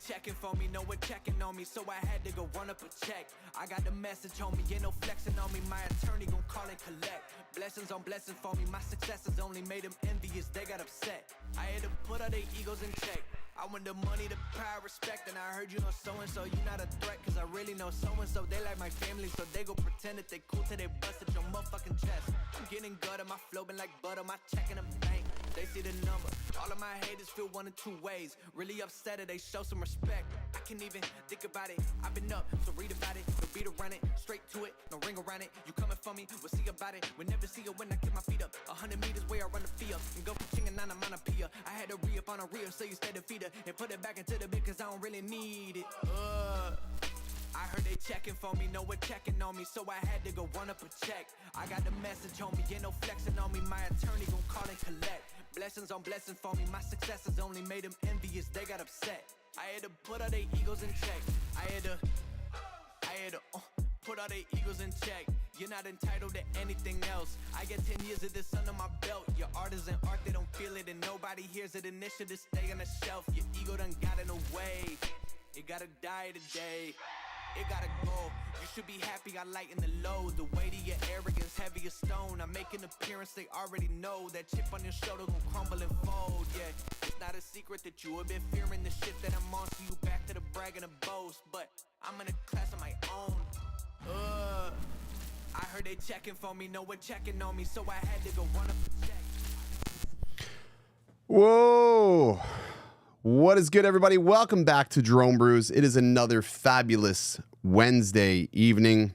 checking for me, no one checking on me, so I had to go run up a check. I got the message on me, ain't no flexing on me, my attorney gon' call and collect. Blessings on blessings for me, my successes only made them envious, they got upset. I had to put all their egos in check. I want the money, the power, respect, and I heard you know so-and-so, you not a threat, cause I really know so-and-so, they like my family, so they go pretend that they cool till they bust at your motherfucking chest. I'm getting gutter, my flow been like butter, my check in the bank, they see the number. All of my haters feel one of two ways, really upset or they show some respect. I can't even think about it, I've been up, so read about it, no beat around it, straight to it, no ring around it. You coming for me, we'll see about it, we'll never see it when I get my feet up. 100 meters where I run the field, and go from king and 9 I'm on a Pia. I had to re-up on a reel, so you stay defeated, and put it back into the bit, cause I don't really need it. I heard they checking for me, no one checking on me, so I had to go run up a check. I got the message on me, ain't no flexing on me, my attorney gon' call and collect. Blessings on blessings for me, my successes only made them envious, they got upset. I had to put all their egos in check. I had to put all their egos in check. You're not entitled to anything else. I get 10 years of this under my belt. Your art isn't art, they don't feel it, and nobody hears it. Initiative stay on the shelf. Your ego done got in the way. It gotta die today. It gotta go. You should be happy I lighten the load. The weight of your arrogance, heavy as stone. I make an appearance, they already know. That chip on your shoulder gon' crumble and fold, yeah. It's not a secret that you have been fearing the shit that I'm on. So you back to the brag and the boast. But I'm in a class of my own. I heard they checking for me, no one checking on me, so I had to go run up a check. Whoa. What is good, everybody? Welcome back to Drone Brews. It is another fabulous Wednesday evening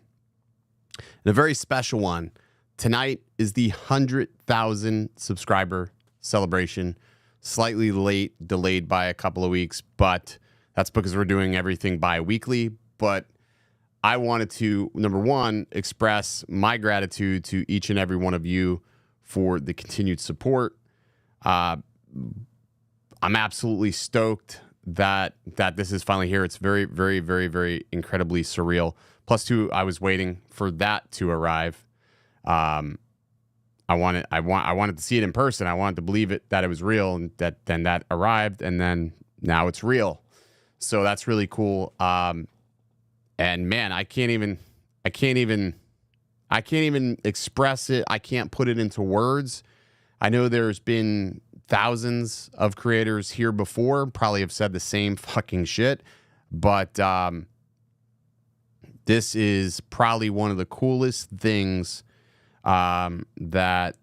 and a very special one. Tonight is the 100,000 subscriber celebration. Slightly late, delayed by a couple of weeks, but that's because we're doing everything bi-weekly. But I wanted to, number one, express my gratitude to each and every one of you for the continued support. I'm absolutely stoked that this is finally here. It's very, very, very, very incredibly surreal. Plus, two, I was waiting for that to arrive. I wanted to see it in person. I wanted to believe that it was real, and that arrived, and then now it's real. So that's really cool. And man, I can't even express it. I can't put it into words. I know there's been thousands of creators here before, probably have said the same fucking shit, but this is probably one of the coolest things that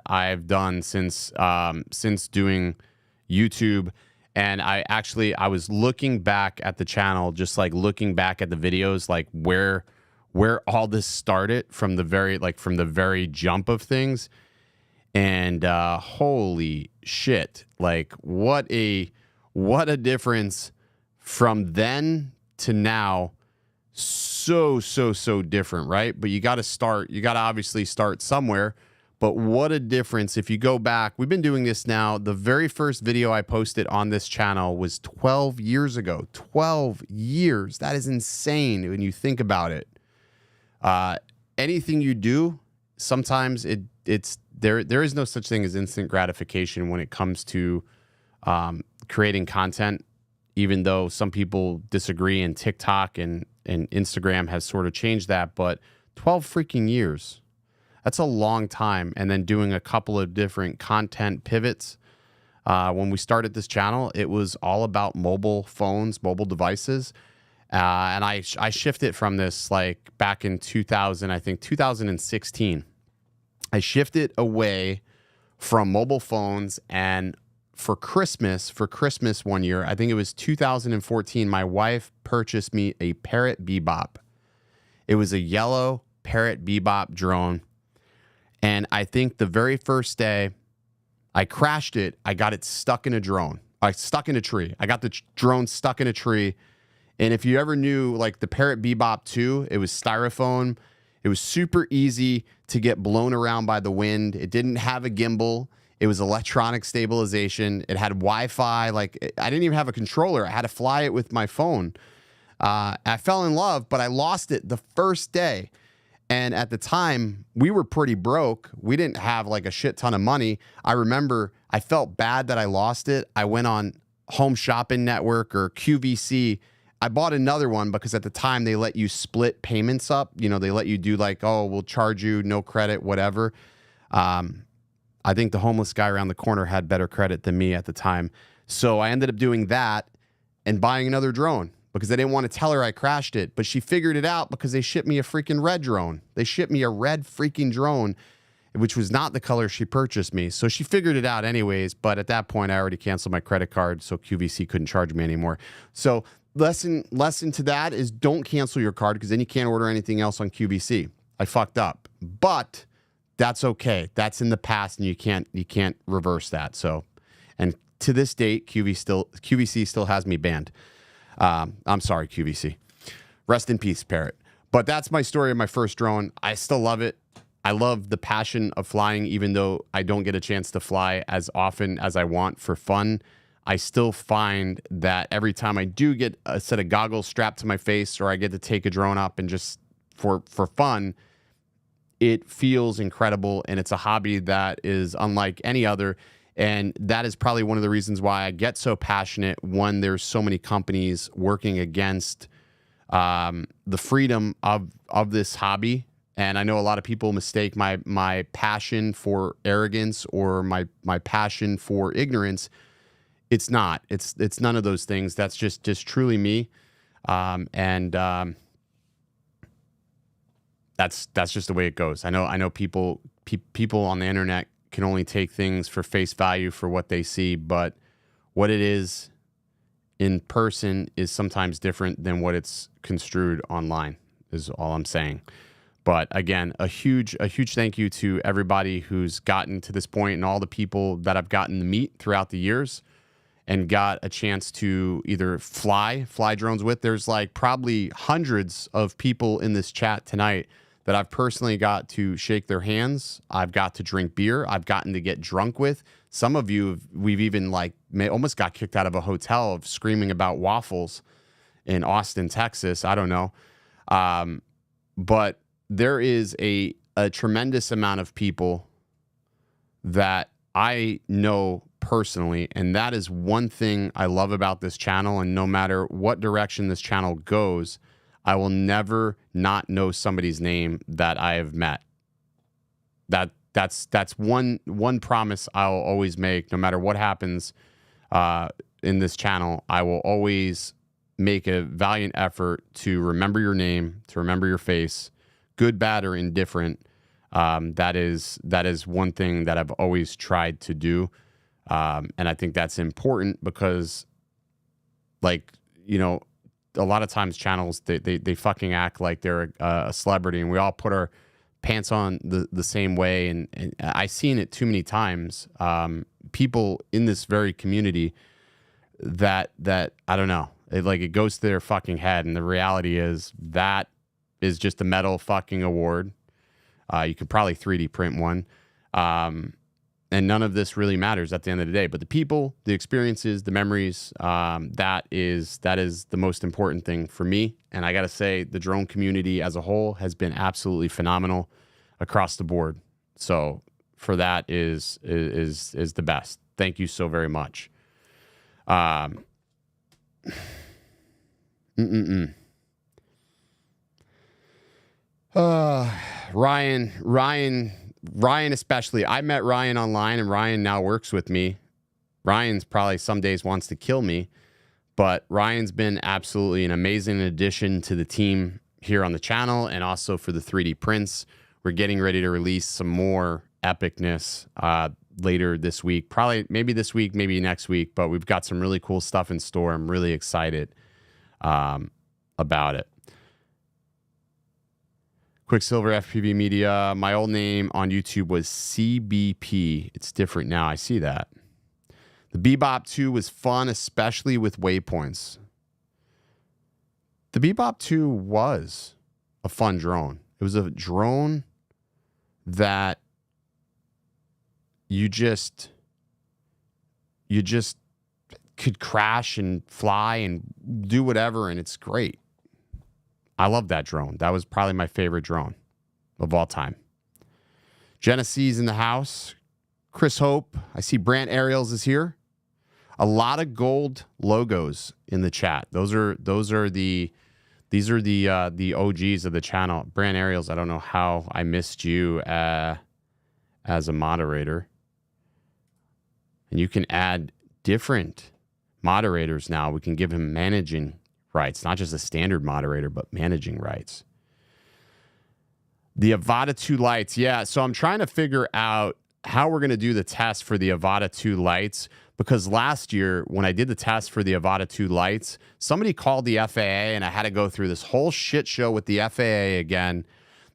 I've done since doing YouTube. And I was looking back at the channel, just like looking back at the videos, like where all this started from the very jump of things. And holy shit, like what a difference from then to now. So different, right? But you got to obviously start somewhere. But what a difference. If you go back, we've been doing this now. The very first video I posted on this channel was 12 years ago. 12 years. That is insane when you think about it. Anything you do, sometimes there is no such thing as instant gratification when it comes to creating content, even though some people disagree, and TikTok and Instagram has sort of changed that. But 12 freaking years. That's a long time. And then doing a couple of different content pivots. When we started this channel, it was all about mobile phones, mobile devices. And I shifted from this like back in 2016. I shifted away from mobile phones, and for Christmas one year, I think it was 2014, my wife purchased me a Parrot Bebop. It was a yellow Parrot Bebop drone. And I think the very first day I crashed it, I got it stuck in a tree. I got the drone stuck in a tree. And if you ever knew like the Parrot Bebop 2, it was styrofoam. It was super easy to get blown around by the wind. It didn't have a gimbal. It was electronic stabilization. It had Wi-Fi. Like I didn't even have a controller. I had to fly it with my phone. I fell in love, but I lost it the first day. And at the time, we were pretty broke. We didn't have like a shit ton of money. I remember I felt bad that I lost it. I went on Home Shopping Network or QVC. I bought another one because at the time they let you split payments up. You know, they let you do like, oh, we'll charge you no credit, whatever. I think the homeless guy around the corner had better credit than me at the time. So I ended up doing that and buying another drone because I didn't want to tell her I crashed it. But she figured it out because they shipped me a freaking red drone. They shipped me a red freaking drone, which was not the color she purchased me. So she figured it out anyways. But at that point, I already canceled my credit card, so QVC couldn't charge me anymore. So lesson to that is don't cancel your card because then you can't order anything else on QVC. I fucked up. But that's okay. That's in the past, and you can't reverse that. So, and to this date, QVC still has me banned. I'm sorry, QVC. Rest in peace, Parrot. But that's my story of my first drone. I still love it. I love the passion of flying, even though I don't get a chance to fly as often as I want for fun. I still find that every time I do get a set of goggles strapped to my face, or I get to take a drone up and just for fun, it feels incredible, and it's a hobby that is unlike any other. And that is probably one of the reasons why I get so passionate when there's so many companies working against the freedom of this hobby. And I know a lot of people mistake my passion for arrogance or my passion for ignorance. It's not. It's none of those things. That's just truly me. That's just the way it goes. I know people on the internet can only take things for face value for what they see, but what it is in person is sometimes different than what it's construed online, is all I'm saying. But again, a huge thank you to everybody who's gotten to this point and all the people that I've gotten to meet throughout the years and got a chance to either fly drones with. There's like probably hundreds of people in this chat tonight that I've personally got to shake their hands. I've got to drink beer. I've gotten to get drunk with. Some of you, we've even almost got kicked out of a hotel of screaming about waffles in Austin, Texas. I don't know. But there is a tremendous amount of people that I know personally, and that is one thing I love about this channel. And no matter what direction this channel goes, I will never not know somebody's name that I have met. That's one promise I'll always make. No matter what happens in this channel, I will always make a valiant effort to remember your name, to remember your face, good, bad, or indifferent. That is one thing that I've always tried to do. And I think that's important because, a lot of times channels, they fucking act like they're a celebrity, and we all put our pants on the same way. And I've seen it too many times. People in this very community that I don't know, it goes to their fucking head. And the reality is that is just a metal fucking award. You could probably 3D print one. And none of this really matters at the end of the day. But the people, the experiences, the memories, that is the most important thing for me. And I got to say, the drone community as a whole has been absolutely phenomenal across the board. So for that is the best. Thank you so very much. Ryan especially. I met Ryan online, and Ryan now works with me. Ryan's probably some days wants to kill me, but Ryan's been absolutely an amazing addition to the team here on the channel and also for the 3D prints. We're getting ready to release some more epicness later this week. Probably maybe this week, maybe next week, but we've got some really cool stuff in store. I'm really excited about it. Quicksilver FPV Media. My old name on YouTube was CBP. It's different now. I see that. The Bebop 2 was fun, especially with waypoints. The Bebop 2 was a fun drone. It was a drone that you just could crash and fly and do whatever, and it's great. I love that drone. That was probably my favorite drone. of all time. Genesee's in the house. Chris Hope. I see Brant Ariels is here. A lot of gold logos in the chat. These are the OGs of the channel. Brant Ariels, I don't know how I missed you as a moderator. And you can add different moderators now. We can give him managing rights, not just a standard moderator, but managing rights. The Avata 2 lights. Yeah, so I'm trying to figure out how we're going to do the test for the Avata 2 lights, because last year when I did the test for the Avata 2 lights, somebody called the FAA and I had to go through this whole shit show with the FAA again.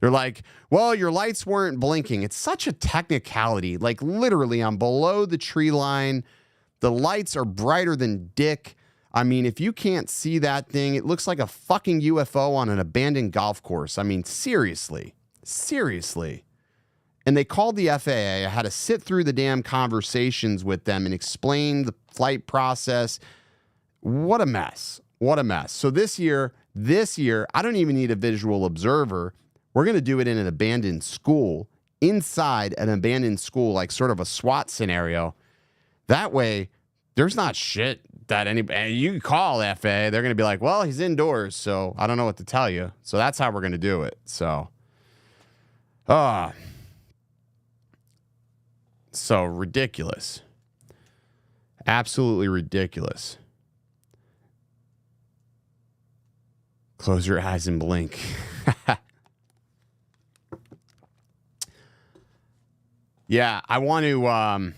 They're like, well, your lights weren't blinking. It's such a technicality. Like literally, I'm below the tree line. The lights are brighter than dick. I mean, if you can't see that thing, it looks like a fucking UFO on an abandoned golf course. I mean, seriously. And they called the FAA. I had to sit through the damn conversations with them and explain the flight process. What a mess. So this year, I don't even need a visual observer. We're going to do it in an abandoned school, inside an abandoned school, like sort of a SWAT scenario. That way, there's not shit that anybody, you can call FAA. They're going to be like, well, he's indoors, so I don't know what to tell you. So that's how we're going to do it. So ridiculous. Absolutely ridiculous. Close your eyes and blink. Yeah, I want to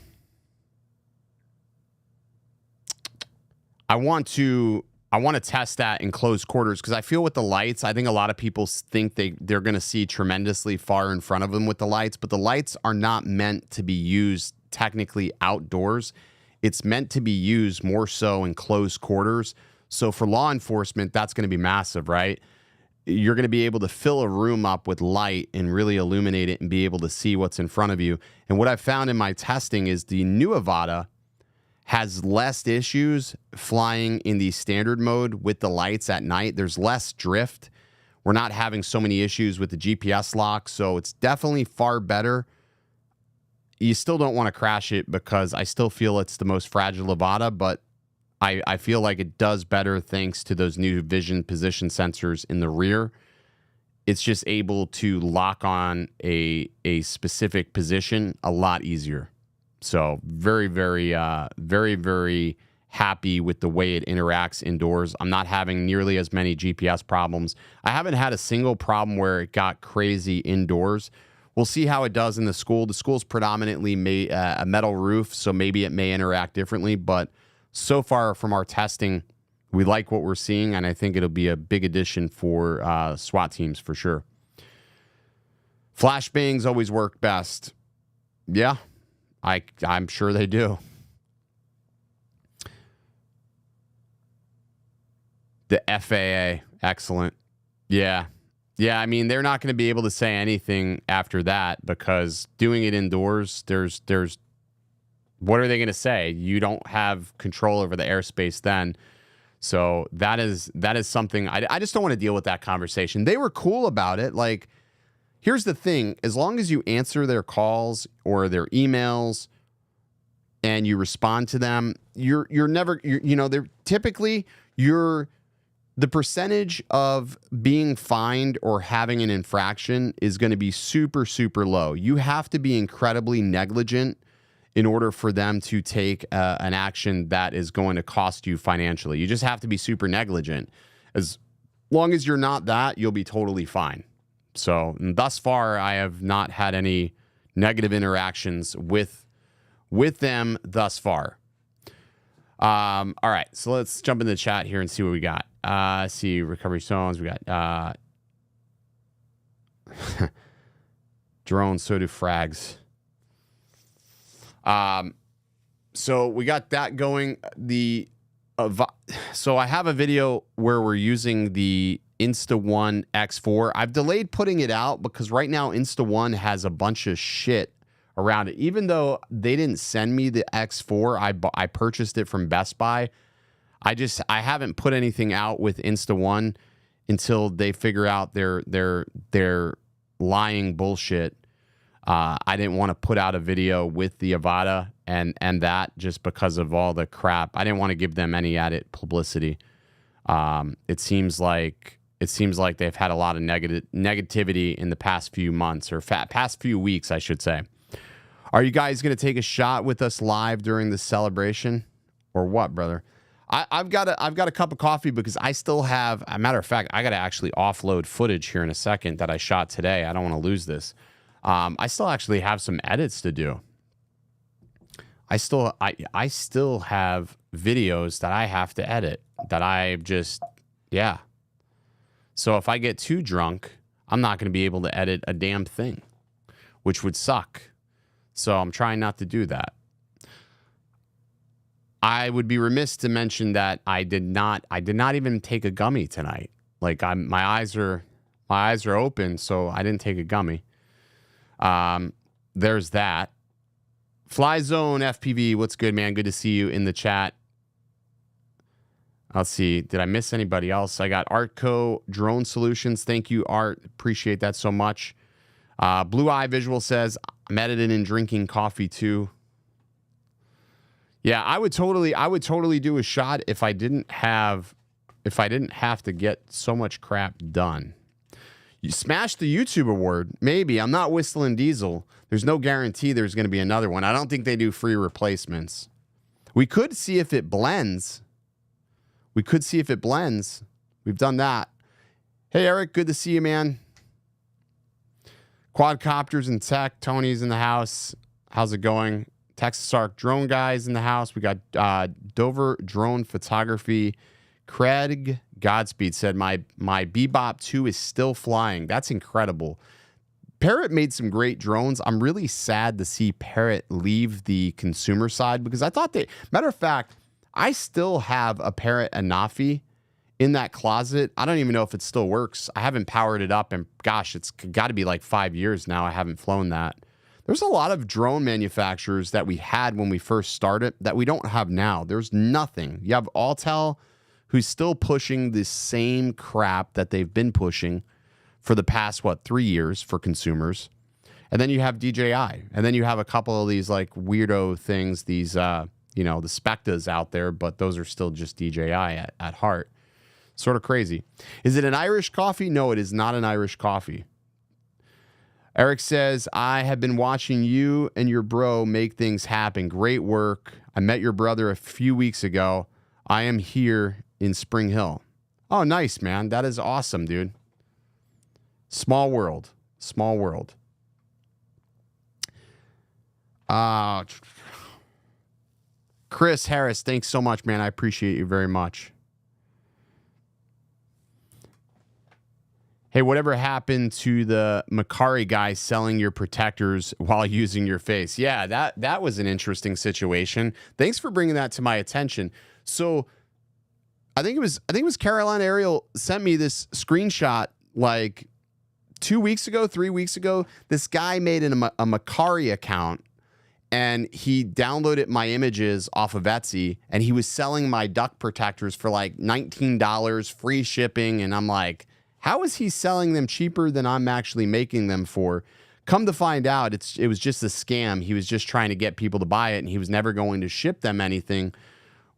test that in close quarters, because I feel with the lights, I think a lot of people think they're going to see tremendously far in front of them with the lights, but the lights are not meant to be used technically outdoors. It's meant to be used more so in close quarters. So for law enforcement, that's going to be massive, right? You're going to be able to fill a room up with light and really illuminate it and be able to see what's in front of you. And what I found in my testing is the new Avata has less issues flying in the standard mode with the lights at night. There's less drift. We're not having so many issues with the GPS lock, so it's definitely far better. You still don't want to crash it because I still feel it's the most fragile Avata, but I feel like it does better thanks to those new vision position sensors in the rear. It's just able to lock on a specific position a lot easier. So very, very happy with the way it interacts indoors. I'm not having nearly as many GPS problems. I haven't had a single problem where it got crazy indoors. We'll see how it does in the school. The school's predominantly a metal roof, so maybe it may interact differently. But so far from our testing, we like what we're seeing, and I think it'll be a big addition for SWAT teams for sure. Flashbangs always work best. Yeah. I'm sure they do. The FAA, excellent. Yeah. I mean, they're not going to be able to say anything after that, because doing it indoors, there's what are they going to say? You don't have control over the airspace then. So that is something I just don't want to deal with that conversation. They were cool about it. Like, here's the thing. As long as you answer their calls or their emails and you respond to them, they're typically the percentage of being fined or having an infraction is going to be super, super low. You have to be incredibly negligent in order for them to take an action that is going to cost you financially. You just have to be super negligent. As long as you're not that, you'll be totally fine. So thus far, I have not had any negative interactions with them thus far. All right, so let's jump into the chat here and see what we got. See recovery zones. We got drones, so do frags. So we got that going. So I have a video where we're using the Insta1 X4. I've delayed putting it out because right now Insta1 has a bunch of shit around it. Even though they didn't send me the X4, I purchased it from Best Buy. I haven't put anything out with Insta1 until they figure out their lying bullshit. I didn't want to put out a video with the Avata and that just because of all the crap. I didn't want to give them any added publicity. It seems like they've had a lot of negativity in the past few months, or past few weeks, I should say. Are you guys going to take a shot with us live during the celebration, or what, brother? I've got a cup of coffee because I still have. A matter of fact, I got to actually offload footage here in a second that I shot today. I don't want to lose this. I still actually have some edits to do. I still have videos that I have to edit that I just, yeah. So if I get too drunk, I'm not going to be able to edit a damn thing, which would suck. So I'm trying not to do that. I would be remiss to mention that I did not even take a gummy tonight. Like my eyes are open, so I didn't take a gummy. There's that. Fly Zone FPV, what's good, man? Good to see you in the chat. Let's see. Did I miss anybody else? I got Artco Drone Solutions. Thank you, Art. Appreciate that so much. Blue Eye Visual says, I'm editing and drinking coffee too. Yeah, I would totally do a shot if I didn't have to get so much crap done. You smash the YouTube award, maybe. I'm not whistling Diesel. There's no guarantee there's going to be another one. I don't think they do free replacements. We could see if it blends. We've done that. Hey, Eric, good to see you, man. Quadcopters and Tech. Tony's in the house. How's it going? Texas Arc Drone Guys in the house. We got Dover Drone Photography. Craig Godspeed said, my Bebop 2 is still flying. That's incredible. Parrot made some great drones. I'm really sad to see Parrot leave the consumer side because I thought matter of fact, I still have a Parrot Anafi in that closet. I don't even know if it still works. I haven't powered it up, and gosh, it's got to be like 5 years now I haven't flown that. There's a lot of drone manufacturers that we had when we first started that we don't have now. There's nothing. You have Autel, who's still pushing the same crap that they've been pushing for the past, 3 years for consumers. And then you have DJI. And then you have a couple of these like weirdo things, these, the Spectas out there, but those are still just DJI at heart. Sort of crazy. Is it an Irish coffee? No, it is not an Irish coffee. Eric says, I have been watching you and your bro make things happen. Great work. I met your brother a few weeks ago. I am here in Spring Hill. Oh, nice, man. That is awesome, dude. Small world. Small world. Chris Harris, thanks so much, man. I appreciate you very much. Hey, whatever happened to the Macari guy selling your protectors while using your face? Yeah, that was an interesting situation. Thanks for bringing that to my attention. So, I think it was Caroline Ariel sent me this screenshot like 2 weeks ago, 3 weeks ago. This guy made a Macari account and he downloaded my images off of Etsy and he was selling my duck protectors for like $19, free shipping, and I'm like, how is he selling them cheaper than I'm actually making them for? Come to find out, it was just a scam. He was just trying to get people to buy it, and he was never going to ship them anything.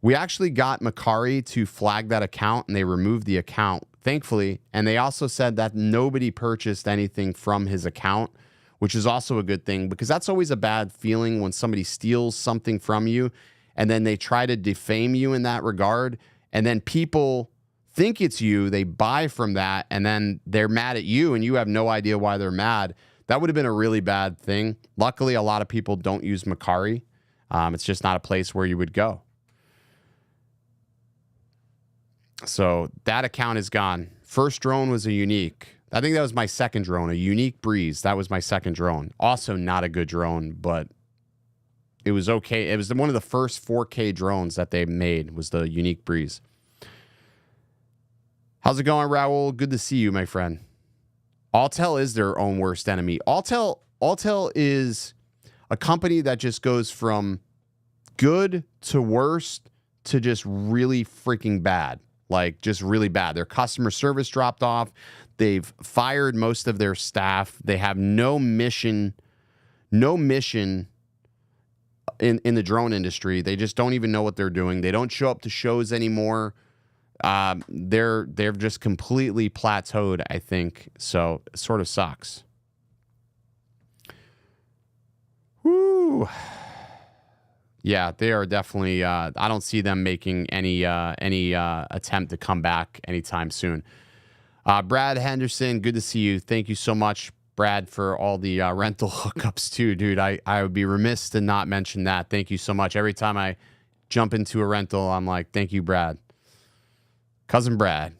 We actually got Macari to flag that account, and they removed the account, thankfully. And they also said that nobody purchased anything from his account, which is also a good thing, because that's always a bad feeling when somebody steals something from you, and then they try to defame you in that regard, and then people think it's you, they buy from that, and then they're mad at you and you have no idea why they're mad. That would have been a really bad thing. Luckily, a lot of people don't use Macari. It's just not a place where you would go. So that account is gone. First drone was a Unique. I think that was my second drone, a Unique Breeze. That was my second drone. Also not a good drone, but it was okay. It was one of the first 4K drones that they made, was the Unique Breeze. How's it going, Raul? Good to see you, my friend. Autel is their own worst enemy. Autel is a company that just goes from good to worst to just really freaking bad. like just really bad. Their customer service dropped off. They've fired most of their staff. They have no mission in the drone industry. They just don't even know what they're doing. They don't show up to shows anymore. They're just completely plateaued, I think. So it sort of sucks. Woo. Yeah, they are definitely. I don't see them making any attempt to come back anytime soon. Brad Henderson, good to see you. Thank you so much, Brad, for all the rental hookups too, dude. I would be remiss to not mention that. Thank you so much. Every time I jump into a rental, I'm like, thank you, Brad. Cousin Brad.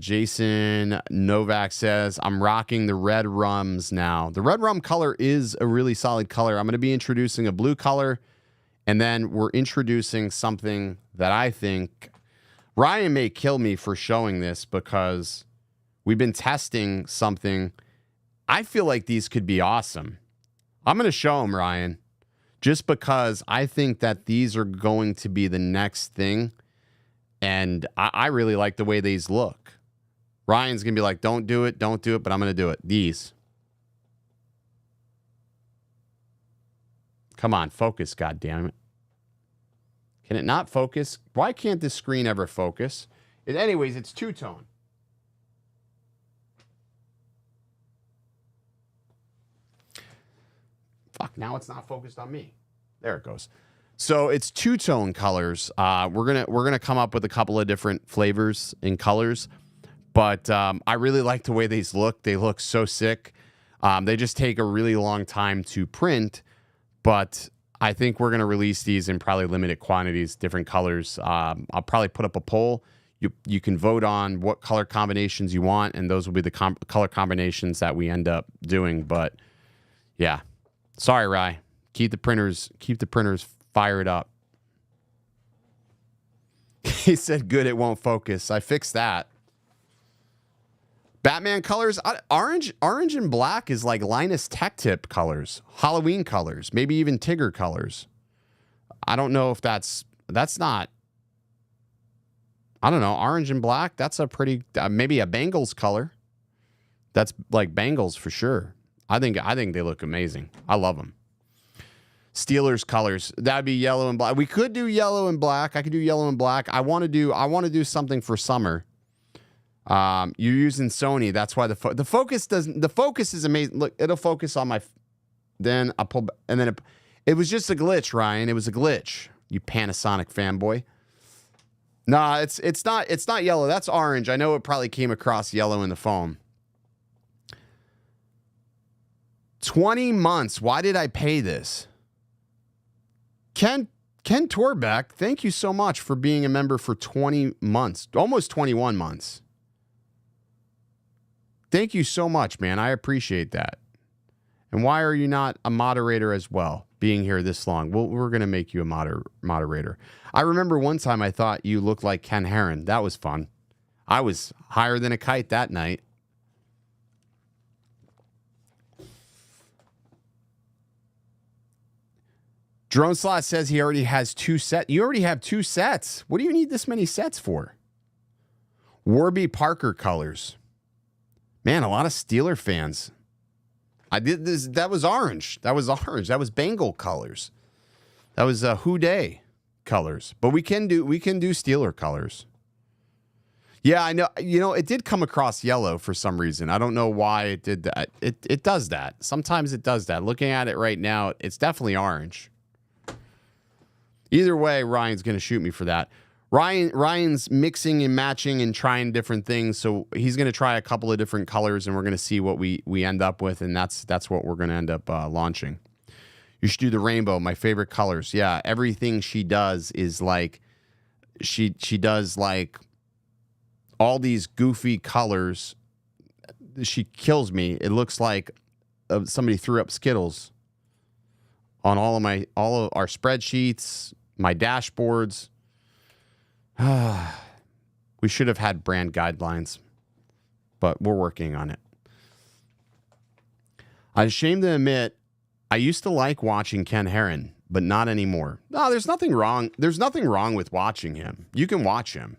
Jason Novak says, I'm rocking the red rums now. The red rum color is a really solid color. I'm going to be introducing a blue color, and then we're introducing something that I think Ryan may kill me for showing this because we've been testing something. I feel like these could be awesome. I'm going to show them, Ryan, just because I think that these are going to be the next thing. And I really like the way these look. Ryan's going to be like, don't do it, but I'm going to do it. These. Come on, focus, goddammit. Can it not focus? Why can't this screen ever focus? Anyways, it's two-tone. Fuck, now it's not focused on me. There it goes. So it's two-tone colors. We're gonna come up with a couple of different flavors and colors, but I really like the way these look. They look so sick. They just take a really long time to print, but I think we're gonna release these in probably limited quantities, different colors. I'll probably put up a poll. You can vote on what color combinations you want, and those will be the color combinations that we end up doing. But yeah, sorry, Rye. Keep the printers fired up. He said, good, it won't focus. I fixed that. Batman colors, orange and black is like Linus Tech Tip colors, Halloween colors, maybe even Tigger colors. I don't know if that's not, I don't know, orange and black, that's a pretty, maybe a Bengals color. That's like Bengals for sure. I think they look amazing. I love them. Steelers colors, that'd be yellow and black. We could do yellow and black. I could do yellow and black. I want to do something for summer. You're using Sony. That's why the focus doesn't. The focus is amazing. Look, it'll focus on my. Then I pull, and then it was just a glitch, Ryan. It was a glitch. You Panasonic fanboy. Nah, it's not yellow. That's orange. I know it probably came across yellow in the phone. 20 months. Why did I pay this? Ken Torbeck, thank you so much for being a member for 20 months, almost 21 months. Thank you so much, man. I appreciate that. And why are you not a moderator as well, being here this long? Well, we're going to make you a moderator. I remember one time I thought you looked like Ken Heron. That was fun. I was higher than a kite that night. Drone Slot says he already has 2 sets. You already have 2 sets. What do you need this many sets for? Warby Parker colors. Man, a lot of Steeler fans. I did this. That was orange. That was orange. That was Bengal colors. That was Houday colors. But we can do Steeler colors. Yeah, I know. You know, it did come across yellow for some reason. I don't know why it did that. It does that. Sometimes it does that. Looking at it right now, it's definitely orange. Either way, Ryan's going to shoot me for that. Ryan's mixing and matching and trying different things, so he's going to try a couple of different colors, and we're going to see what we end up with, and that's what we're going to end up launching. You should do the rainbow, my favorite colors. Yeah, everything she does is like she does like all these goofy colors. She kills me. It looks like somebody threw up Skittles on all of our spreadsheets, my dashboards. We should have had brand guidelines, but we're working on it. I'm ashamed to admit, I used to like watching Ken Heron, but not anymore. No, there's nothing wrong. There's nothing wrong with watching him. You can watch him.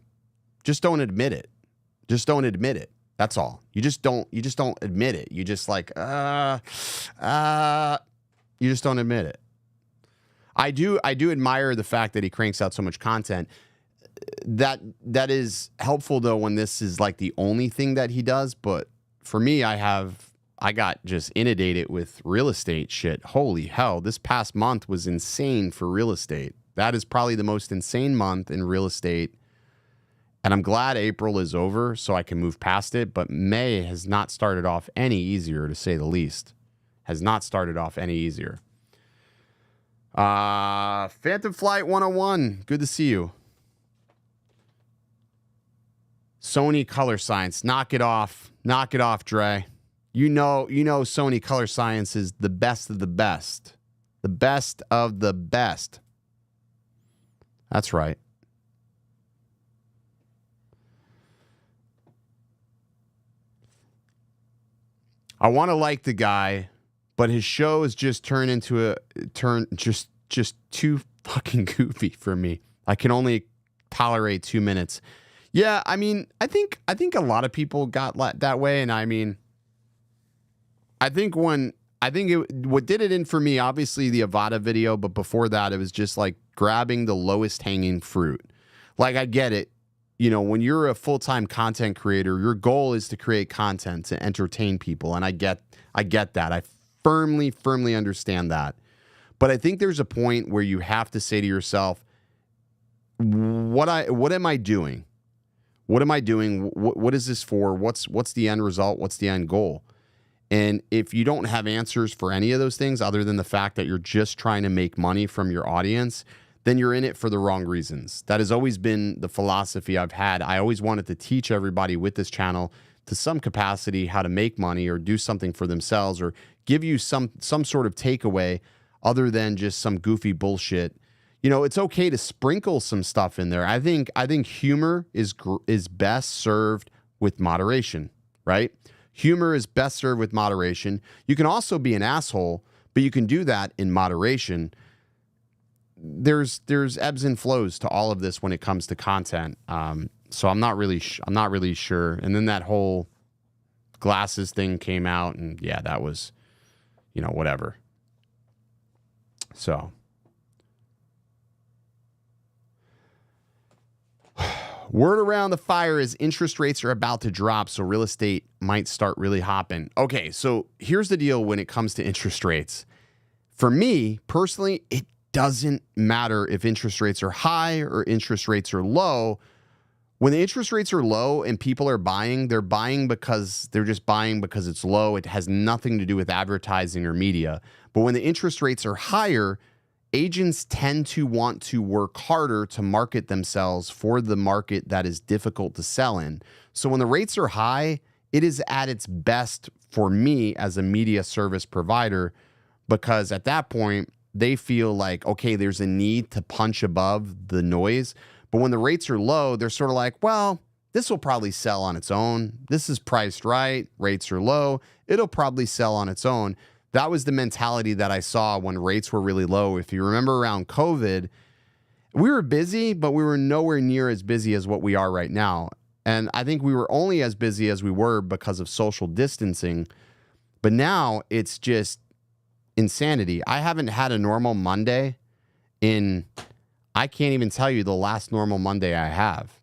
Just don't admit it. Just don't admit it. That's all. You just don't admit it. You just like, you just don't admit it. I do admire the fact that he cranks out so much content. That is helpful though when this is like the only thing that he does. But for me, I got just inundated with real estate shit. Holy hell, this past month was insane for real estate. That is probably the most insane month in real estate. And I'm glad April is over so I can move past it. But May has not started off any easier, to say the least. Has not started off any easier. Phantom Flight 101, good to see you. Sony Color Science, knock it off, Dre. You know Sony Color Science is the best of the best. The best of the best. That's right. I want to like the guy, but his show has just turned into just too fucking goofy for me. I can only tolerate 2 minutes. Yeah, I mean, I think a lot of people got that way, and I mean, what did it in for me, obviously the Avata video, but before that, it was just like grabbing the lowest hanging fruit. Like, I get it. You know, when you're a full-time content creator, your goal is to create content to entertain people, and I get that. I firmly understand that. But I think there's a point where you have to say to yourself, what am I doing? What am I doing? What is this for? What's the end result? What's the end goal? And if you don't have answers for any of those things other than the fact that you're just trying to make money from your audience, then you're in it for the wrong reasons. That has always been the philosophy I've had. I always wanted to teach everybody with this channel to some capacity how to make money or do something for themselves or give you some sort of takeaway other than just some goofy bullshit. You know, it's okay to sprinkle some stuff in there. I think humor is best served with moderation, right? Humor is best served with moderation. You can also be an asshole, but you can do that in moderation. There's ebbs and flows to all of this when it comes to content. So I'm not really sure. And then that whole glasses thing came out, and yeah, that was, whatever. So word around the fire is interest rates are about to drop, so real estate might start really hopping. Okay, so here's the deal when it comes to interest rates. For me, personally, it doesn't matter if interest rates are high or interest rates are low. When the interest rates are low and people are buying, they're buying because it's low. It has nothing to do with advertising or media. But when the interest rates are higher, agents tend to want to work harder to market themselves for the market that is difficult to sell in. So when the rates are high, it is at its best for me as a media service provider, because at that point, they feel like, okay, there's a need to punch above the noise. But when the rates are low, they're sort of like, well, this will probably sell on its own. This is priced right. Rates are low. It'll probably sell on its own. That was the mentality that I saw when rates were really low. If you remember around COVID, we were busy, but we were nowhere near as busy as what we are right now. And I think we were only as busy as we were because of social distancing. But now it's just insanity. I haven't had a normal Monday I can't even tell you the last normal Monday I have.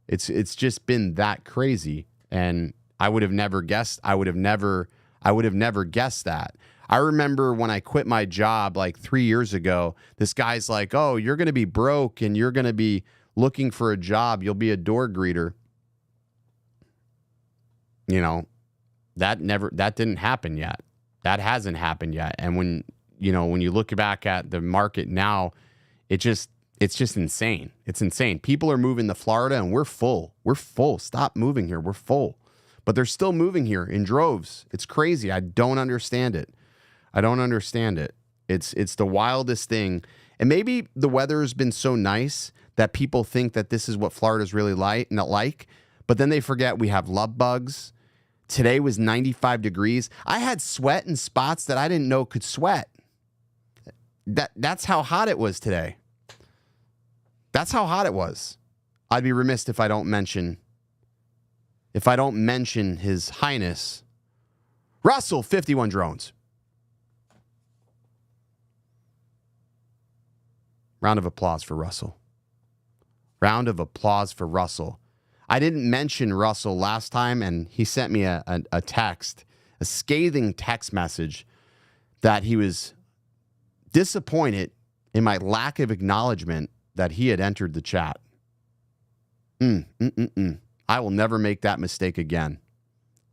It's just been that crazy. And I would have never guessed that. I remember when I quit my job like 3 years ago, this guy's like, oh, you're going to be broke and you're going to be looking for a job. You'll be a door greeter. That didn't happen yet. That hasn't happened yet. And when you look back at the market now, it's just insane. It's insane. People are moving to Florida and we're full. We're full. Stop moving here. We're full. But they're still moving here in droves. It's crazy. I don't understand it. It's the wildest thing. And maybe the weather has been so nice that people think that this is what Florida's really not like. But then they forget we have love bugs. Today was 95 degrees. I had sweat in spots that I didn't know could sweat. That's how hot it was today. That's how hot it was. I'd be remiss if I don't mention His Highness Russell 51 Drones. Round of applause for Russell. Round of applause for Russell. I didn't mention Russell last time, and he sent me a text, a scathing text message that he was disappointed in my lack of acknowledgement that he had entered the chat. I will never make that mistake again.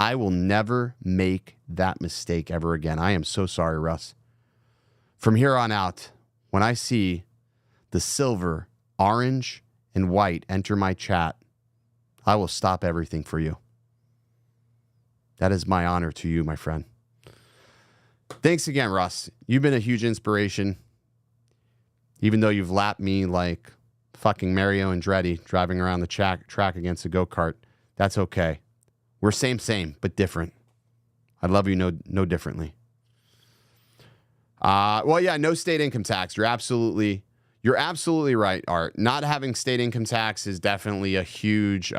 I will never make that mistake ever again. I am so sorry, Russ. From here on out, when I see the silver, orange, and white enter my chat, I will stop everything for you. That is my honor to you, my friend. Thanks again, Russ. You've been a huge inspiration. Even though you've lapped me like fucking Mario Andretti driving around the track against a go-kart, that's okay. We're same, but different. I love you no differently. Well, yeah, no state income tax. You're absolutely right, Art. Not having state income tax is definitely a huge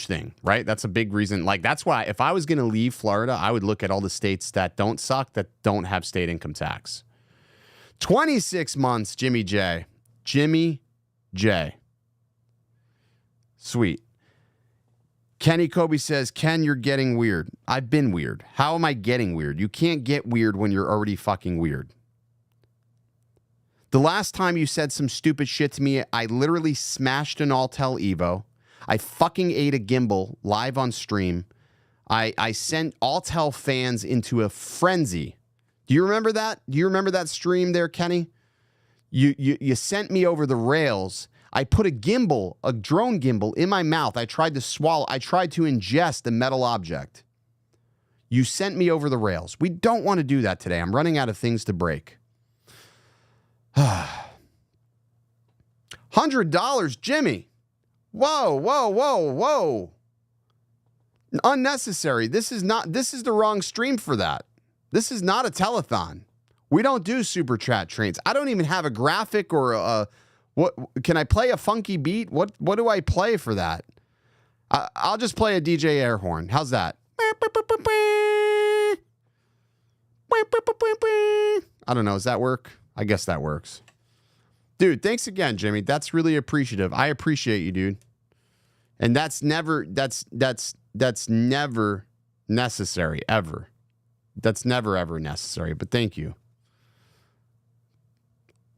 thing, right? That's a big reason. Like, that's why if I was going to leave Florida, I would look at all the states that don't suck, that don't have state income tax. 26 months, Jimmy J. Jimmy J. Sweet. Kenny Kobe says, Ken, you're getting weird. I've been weird. How am I getting weird? You can't get weird when you're already fucking weird. The last time you said some stupid shit to me, I literally smashed an Altel Evo. I fucking ate a gimbal live on stream. I sent Altel fans into a frenzy. Do you remember that? Do you remember that stream there, Kenny? You sent me over the rails. I put a drone gimbal in my mouth. I tried to ingest a metal object. You sent me over the rails. We don't want to do that today. I'm running out of things to break. $100, Jimmy. Whoa. Unnecessary. This is the wrong stream for that. This is not a telethon. We don't do super chat trains. I don't even have a graphic or what. Can I play a funky beat? What do I play for that? I'll just play a DJ air horn. How's that? I don't know. Does that work? I guess that works. Dude, thanks again, Jimmy. That's really appreciative. I appreciate you, dude. And that's never necessary, ever. That's never, ever necessary. But thank you.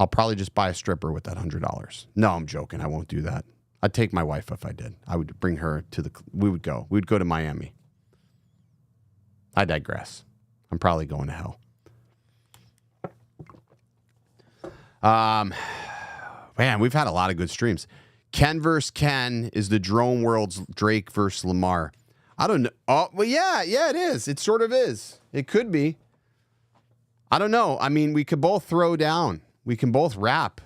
I'll probably just buy a stripper with that $100. No, I'm joking. I won't do that. I'd take my wife if I did. I would bring her to we would go to Miami. I digress. I'm probably going to hell. Man, we've had a lot of good streams. Ken vs. Ken is the drone world's Drake versus Lamar. I don't know. Oh, well, yeah, it is. It sort of is. It could be. I don't know. I mean, we could both throw down. We can both rap.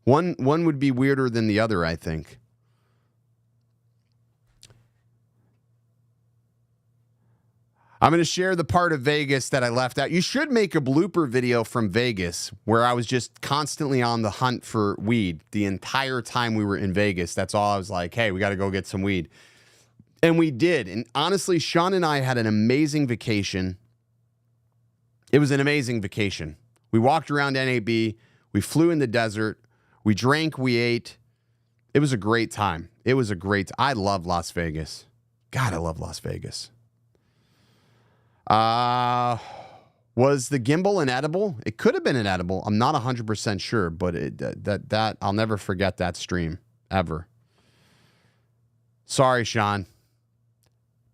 One would be weirder than the other, I think. I'm going to share the part of Vegas that I left out. You should make a blooper video from Vegas where I was just constantly on the hunt for weed the entire time we were in Vegas. That's all I was like, hey, we got to go get some weed. And we did. And honestly, Sean and I had an amazing vacation. It was an amazing vacation. We walked around NAB. We flew in the desert. We drank. We ate. It was a great time. I love Las Vegas. God, I love Las Vegas. Was the gimbal an edible? It could have been an edible. I'm not 100% sure, but that I'll never forget that stream ever. Sorry, Sean.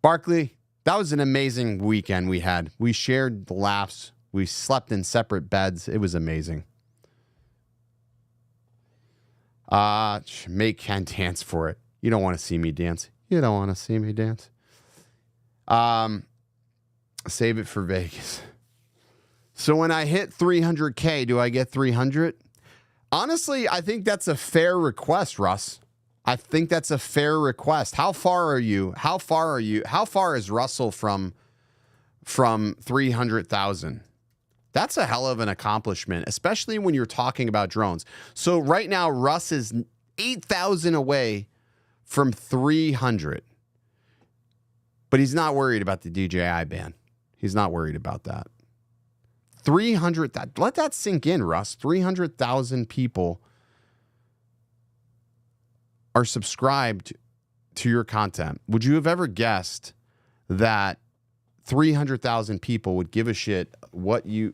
Barkley, that was an amazing weekend we had. We shared the laughs. We slept in separate beds. It was amazing. Make Ken dance for it. You don't want to see me dance. Save it for Vegas. So when I hit 300K, do I get 300? Honestly, I think that's a fair request, Russ. I think that's a fair request. How far are you? How far is Russell from 300,000? That's a hell of an accomplishment, especially when you're talking about drones. So right now, Russ is 8,000 away from 300. But he's not worried about the DJI ban. He's not worried about that. 300, let that sink in, Russ. 300,000 people are subscribed to your content. Would you have ever guessed that 300,000 people would give a shit what you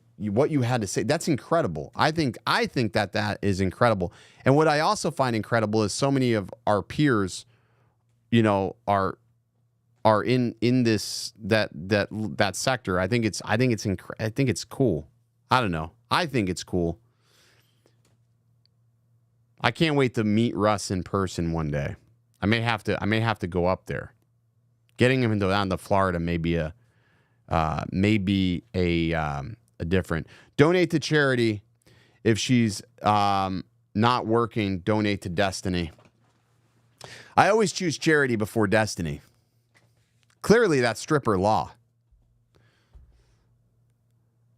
had to say? That's incredible. I think that is incredible. And what I also find incredible is so many of our peers, you know, are in this that sector. I think it's cool. I don't know. I think it's cool. I can't wait to meet Russ in person one day. I may have to go up there. Getting him down to Florida may be a different. Donate to charity. If she's not working, donate to Destiny. I always choose charity before Destiny. Clearly, that's stripper law.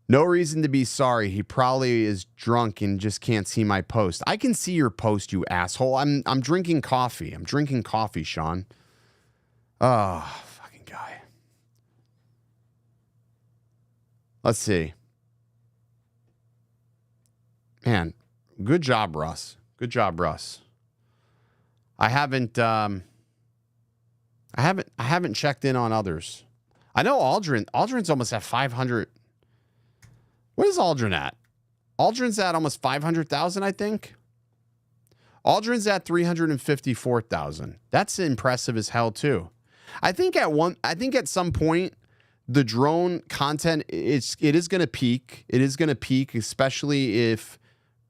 No reason to be sorry. He probably is drunk and just can't see my post. I can see your post, you asshole. I'm drinking coffee. I'm drinking coffee, Sean. Oh, fucking guy. Let's see. Man, good job, Russ. Good job, Russ. I haven't checked in on others. I know Aldrin's almost at 500. What is Aldrin at? Aldrin's at almost 500,000, I think. Aldrin's at 354,000. That's impressive as hell too. I think at some point the drone content it is going to peak. It is going to peak, especially if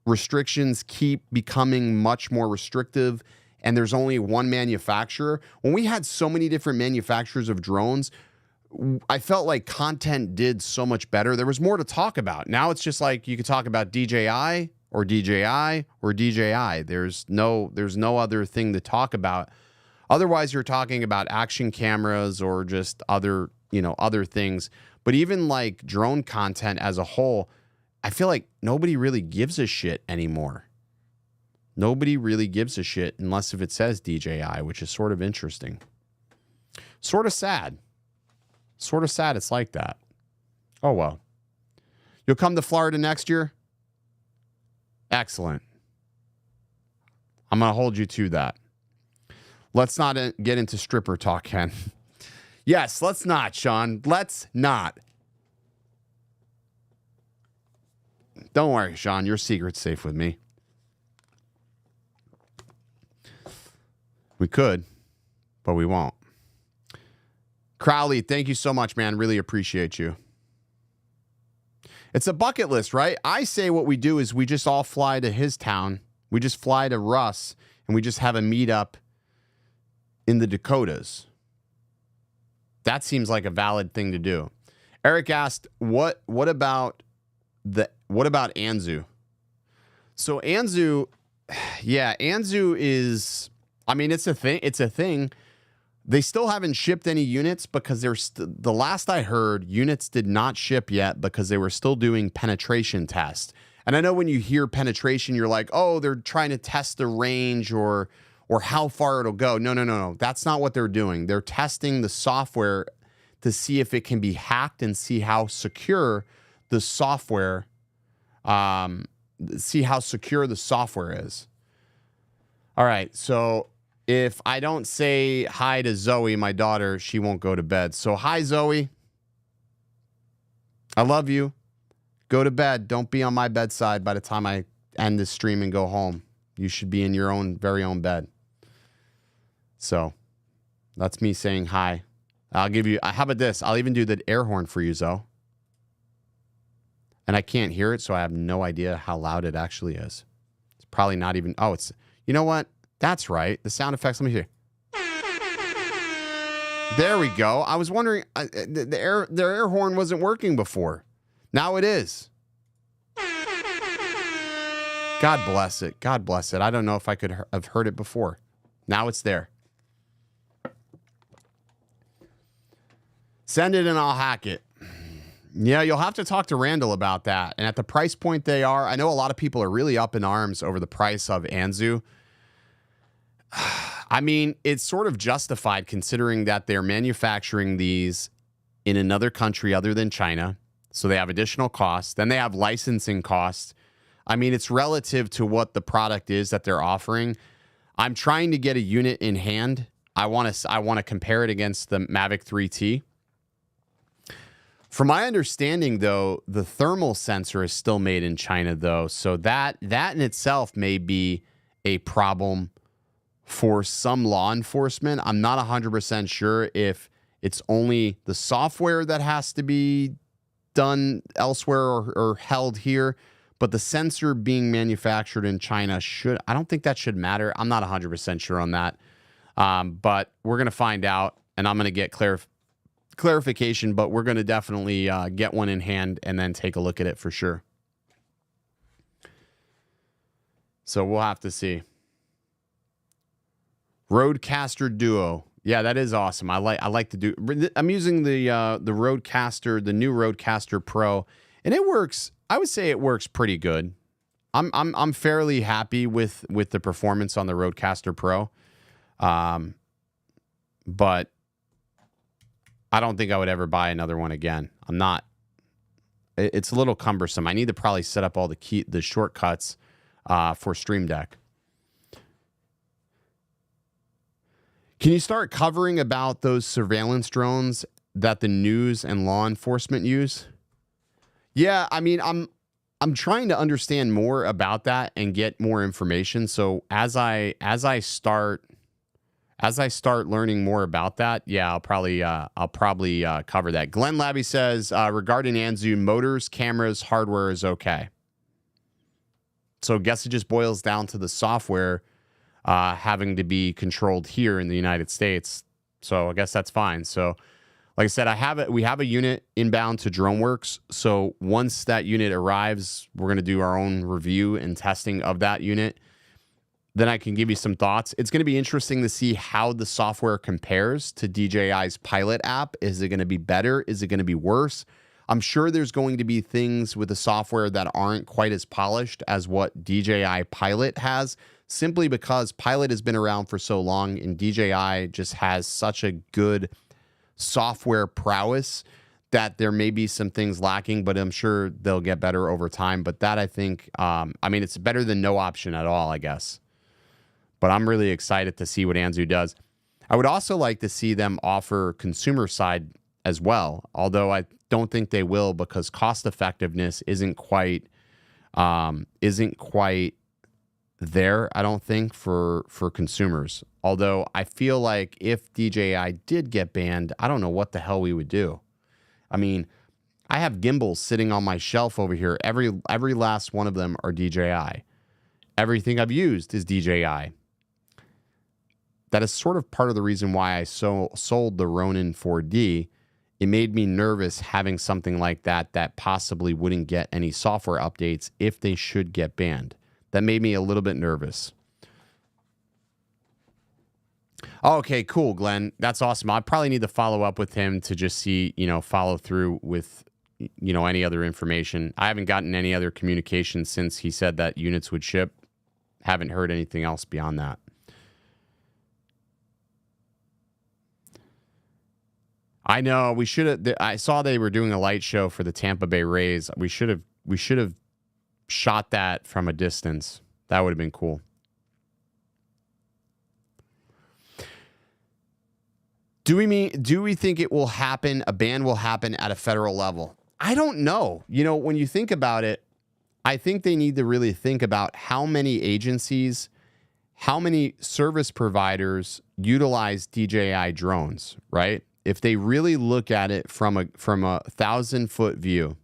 restrictions keep becoming much more restrictive and there's only one manufacturer. When we had so many different manufacturers of drones, I felt like content did so much better. There was more to talk about. Now it's just like you could talk about DJI or DJI or DJI. There's no other thing to talk about. Otherwise, you're talking about action cameras or just other things. But even like drone content as a whole, I feel like nobody really gives a shit anymore. Nobody really gives a shit unless if it says DJI, which is sort of interesting. Sort of sad. Sort of sad it's like that. Oh, well. You'll come to Florida next year? Excellent. I'm going to hold you to that. Let's not get into stripper talk, Ken. Yes, let's not, Sean. Let's not. Don't worry, Sean. Your secret's safe with me. We could, but we won't. Crowley, thank you so much, man. Really appreciate you. It's a bucket list, right? I say what we do is we just all fly to his town. We just fly to Russ, and we just have a meetup in the Dakotas. That seems like a valid thing to do. Eric asked, what about Anzu? So Anzu, yeah, Anzu is, I mean, it's a thing. They still haven't shipped any units because the last I heard, units did not ship yet because they were still doing penetration tests. And I know when you hear penetration, you're like, oh, they're trying to test the range or how far it'll go. No. That's not what they're doing. They're testing the software to see if it can be hacked and see how secure the software, is. All right, so if I don't say hi to Zoe, my daughter, she won't go to bed. So hi, Zoe. I love you. Go to bed. Don't be on my bedside by the time I end this stream and go home. You should be in your very own bed. So that's me saying hi. I'll give you, how about this? I'll even do the air horn for you, Zoe. And I can't hear it, so I have no idea how loud it actually is. It's probably not even, you know what? That's right. The sound effects, let me hear. There we go. I was wondering, their air horn wasn't working before. Now it is. God bless it. God bless it. I don't know if I could have heard it before. Now it's there. Send it and I'll hack it. Yeah, you'll have to talk to Randall about that. And at the price point they are, I know a lot of people are really up in arms over the price of Anzu. I mean, it's sort of justified considering that they're manufacturing these in another country other than China. So they have additional costs. Then they have licensing costs. I mean, it's relative to what the product is that they're offering. I'm trying to get a unit in hand. I want to compare it against the Mavic 3T. From my understanding, though, the thermal sensor is still made in China, though. So that in itself may be a problem for some law enforcement. I'm not 100% sure if it's only the software that has to be done elsewhere or held here, but the sensor being manufactured in China I don't think that should matter. I'm not 100% sure on that. But we're going to find out, and I'm going to get clarification, but we're going to definitely get one in hand and then take a look at it for sure. So we'll have to see. Rodecaster Duo. Yeah, that is awesome. I like to do. I'm using the Rodecaster, the new Rodecaster Pro, and it works. I would say it works pretty good. I'm fairly happy with the performance on the Rodecaster Pro. But I don't think I would ever buy another one again. I'm not. It's a little cumbersome. I need to probably set up all the shortcuts for Stream Deck. Can you start covering about those surveillance drones that the news and law enforcement use? Yeah, I mean, I'm trying to understand more about that and get more information. So as I start learning more about that, yeah, I'll probably cover that. Glenn Labby says regarding Anzu, motors, cameras, hardware is okay. So I guess it just boils down to the software having to be controlled here in the United States. So I guess that's fine. So like I said, we have a unit inbound to DroneWorks. So once that unit arrives, we're going to do our own review and testing of that unit. Then I can give you some thoughts. It's going to be interesting to see how the software compares to DJI's Pilot app. Is it going to be better? Is it going to be worse? I'm sure there's going to be things with the software that aren't quite as polished as what DJI Pilot has, simply because Pilot has been around for so long and DJI just has such a good software prowess that there may be some things lacking, but I'm sure they'll get better over time. But that, I think, I mean, it's better than no option at all, I guess. But I'm really excited to see what Anzu does. I would also like to see them offer consumer side as well, although I don't think they will, because cost effectiveness isn't quite there, I don't think, for consumers. Although I feel like if DJI did get banned, I don't know what the hell we would do. I mean, I have gimbals sitting on my shelf over here. Every last one of them are DJI. Everything I've used is DJI. That is sort of part of the reason why I sold the Ronin 4D. It made me nervous having something like that possibly wouldn't get any software updates if they should get banned. That made me a little bit nervous. Okay, cool, Glenn. That's awesome. I probably need to follow up with him to just see, follow through with, any other information. I haven't gotten any other communication since he said that units would ship. Haven't heard anything else beyond that. I know we should have. I saw they were doing a light show for the Tampa Bay Rays. We should have shot that from a distance. That would have been cool. Do we think it will happen? A ban will happen at a federal level? I don't know. When you think about it, I think they need to really think about how many agencies, how many service providers utilize DJI drones, right? If they really look at it from a 1,000-foot view,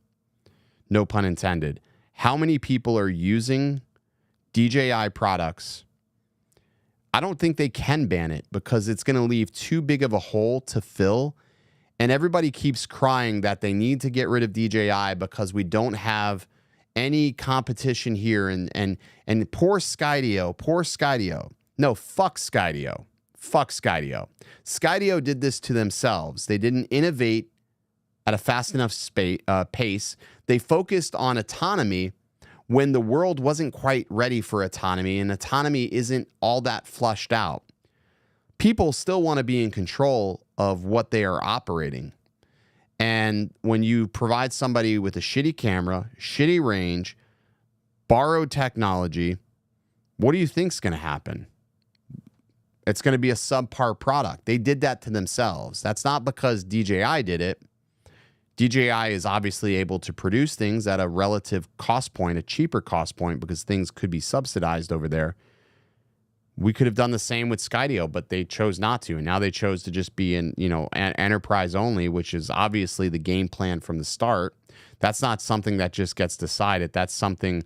no pun intended, how many people are using DJI products? I don't think they can ban it because it's going to leave too big of a hole to fill. And everybody keeps crying that they need to get rid of DJI because we don't have any competition here. And poor Skyio. No, fuck Skyio. Fuck Skyio. Skyio did this to themselves. They didn't innovate at a fast enough pace. They focused on autonomy when the world wasn't quite ready for autonomy, and autonomy isn't all that flushed out. People still want to be in control of what they are operating. And when you provide somebody with a shitty camera, shitty range, borrowed technology, what do you think's going to happen? It's going to be a subpar product. They did that to themselves. That's not because DJI did it. DJI is obviously able to produce things at a relative cost point, a cheaper cost point, because things could be subsidized over there. We could have done the same with Skyio, but they chose not to. And now they chose to just be in, enterprise only, which is obviously the game plan from the start. That's not something that just gets decided. That's something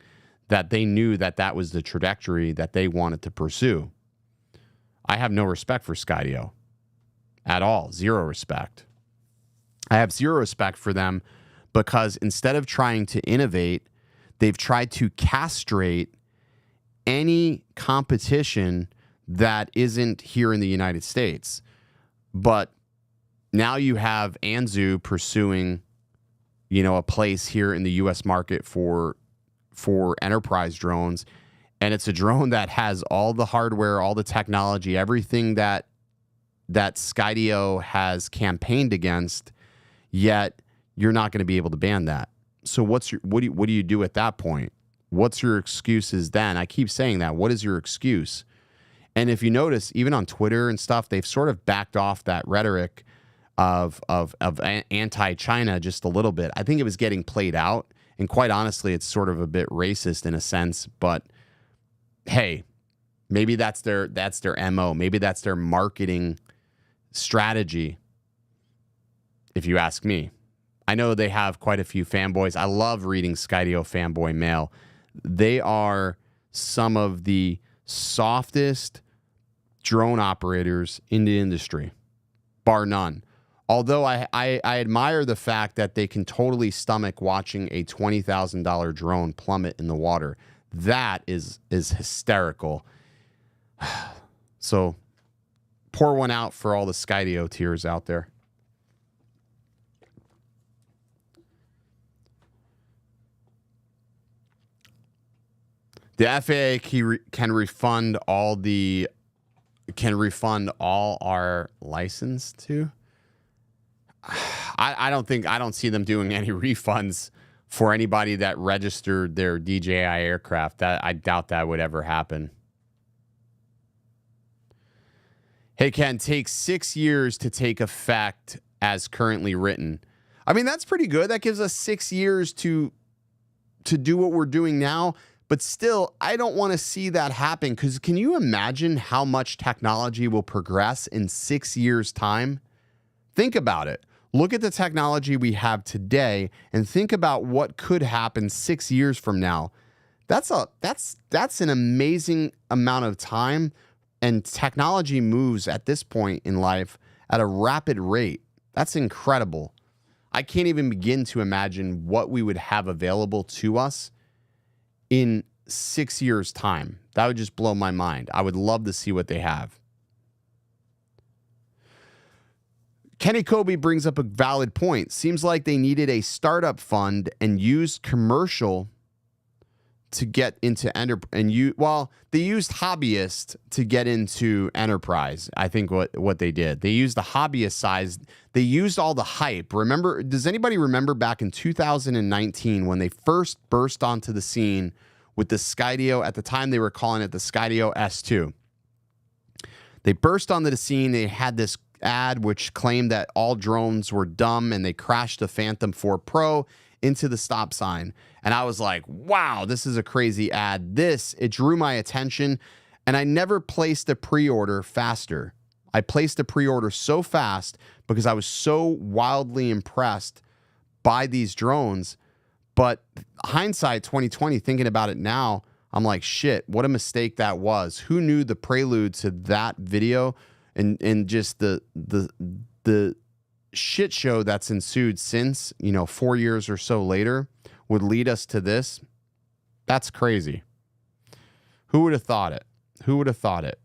that they knew that was the trajectory that they wanted to pursue. I have no respect for Skyio at all. Zero respect. I have zero respect for them because instead of trying to innovate, they've tried to castrate any competition that isn't here in the United States. But now you have Anzo pursuing, a place here in the U.S. market for enterprise drones. And it's a drone that has all the hardware, all the technology, everything that Skyio has campaigned against, yet you're not going to be able to ban that. So what do you do at that point? What's your excuses then? I keep saying that. What is your excuse? And if you notice, even on Twitter and stuff, they've sort of backed off that rhetoric of anti-China just a little bit. I think it was getting played out. And quite honestly, it's sort of a bit racist in a sense. But hey, maybe that's their MO. Maybe that's their marketing strategy, if you ask me. I know they have quite a few fanboys. I love reading Skyio fanboy mail. They are some of the softest drone operators in the industry, bar none. Although I admire the fact that they can totally stomach watching a $20,000 drone plummet in the water. That is hysterical. So pour one out for all the Skyio tears out there. The FAA can refund all our license too. I don't see them doing any refunds for anybody that registered their DJI aircraft. That I doubt that would ever happen. Hey Ken, takes 6 years to take effect as currently written. I mean, that's pretty good. That gives us 6 years to do what we're doing now. But still, I don't want to see that happen, because can you imagine how much technology will progress in 6 years' time? Think about it. Look at the technology we have today and think about what could happen 6 years from now. That's an amazing amount of time, and technology moves at this point in life at a rapid rate. That's incredible. I can't even begin to imagine what we would have available to us in 6 years' time. That would just blow my mind. I would love to see what they have. Kenny Kobe brings up a valid point. Seems like they needed a startup fund and used commercial to get into they used hobbyists to get into enterprise. I think what they did. They used the hobbyist size. They used all the hype. Does anybody remember back in 2019 when they first burst onto the scene with the Skyio? At the time, they were calling it the Skyio S2. They burst onto the scene. They had this ad which claimed that all drones were dumb, and they crashed the Phantom 4 Pro into the stop sign. And I was like, wow, this is a crazy ad. It drew my attention, and I never placed a pre-order faster. I placed a pre-order so fast because I was so wildly impressed by these drones. But hindsight 2020, thinking about it now, I'm like, shit, what a mistake that was. Who knew the prelude to that video and just the shit show that's ensued since, 4 years or so later would lead us to this? That's crazy. Who would have thought it? Who would have thought it?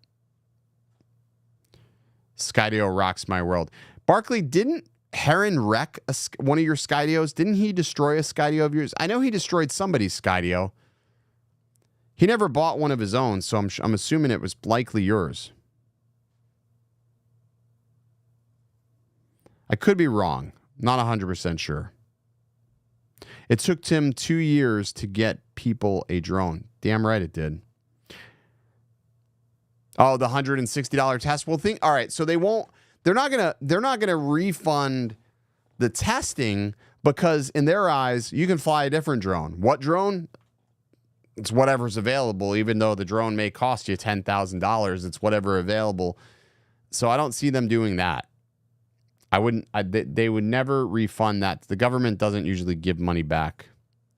Skyio rocks my world. Barkley, didn't Heron wreck one of your Skydios? Didn't he destroy a Skydio of yours? I know he destroyed somebody's Skydio. He never bought one of his own, so I'm assuming it was likely yours. I could be wrong. Not 100% sure. It took Tim 2 years to get people a drone. Damn right it did. Oh, the $160 test. Well, all right, so they're not gonna refund the testing because in their eyes, you can fly a different drone. What drone? It's whatever's available, even though the drone may cost you $10,000. It's whatever available. So I don't see them doing that. They would never refund that. The government doesn't usually give money back.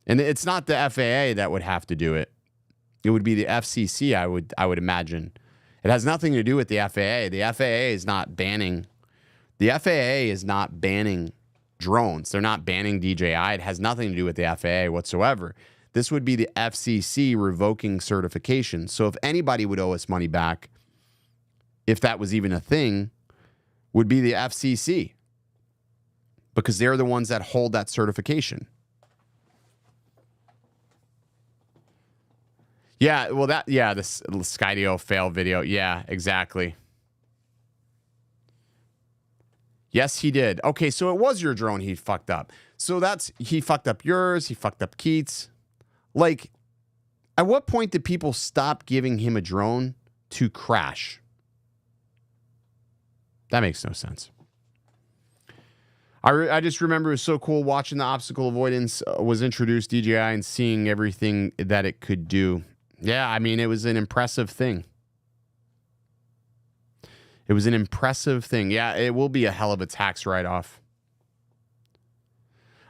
And it's not the FAA that would have to do it. It would be the FCC, I would imagine. It has nothing to do with the FAA. The FAA is not banning. The FAA is not banning drones. They're not banning DJI. It has nothing to do with the FAA whatsoever. This would be the FCC revoking certification. So if anybody would owe us money back, if that was even a thing, would be the FCC, because they're the ones that hold that certification. Yeah, well, the Skydio fail video. Yeah, exactly. Yes, he did. Okay, so it was your drone he fucked up. So he fucked up yours. He fucked up Keats. Like, at what point did people stop giving him a drone to crash? That makes no sense. I just remember it was so cool watching the obstacle avoidance was introduced, DJI, and seeing everything that it could do. Yeah, I mean, it was an impressive thing. It was an impressive thing. Yeah, it will be a hell of a tax write-off.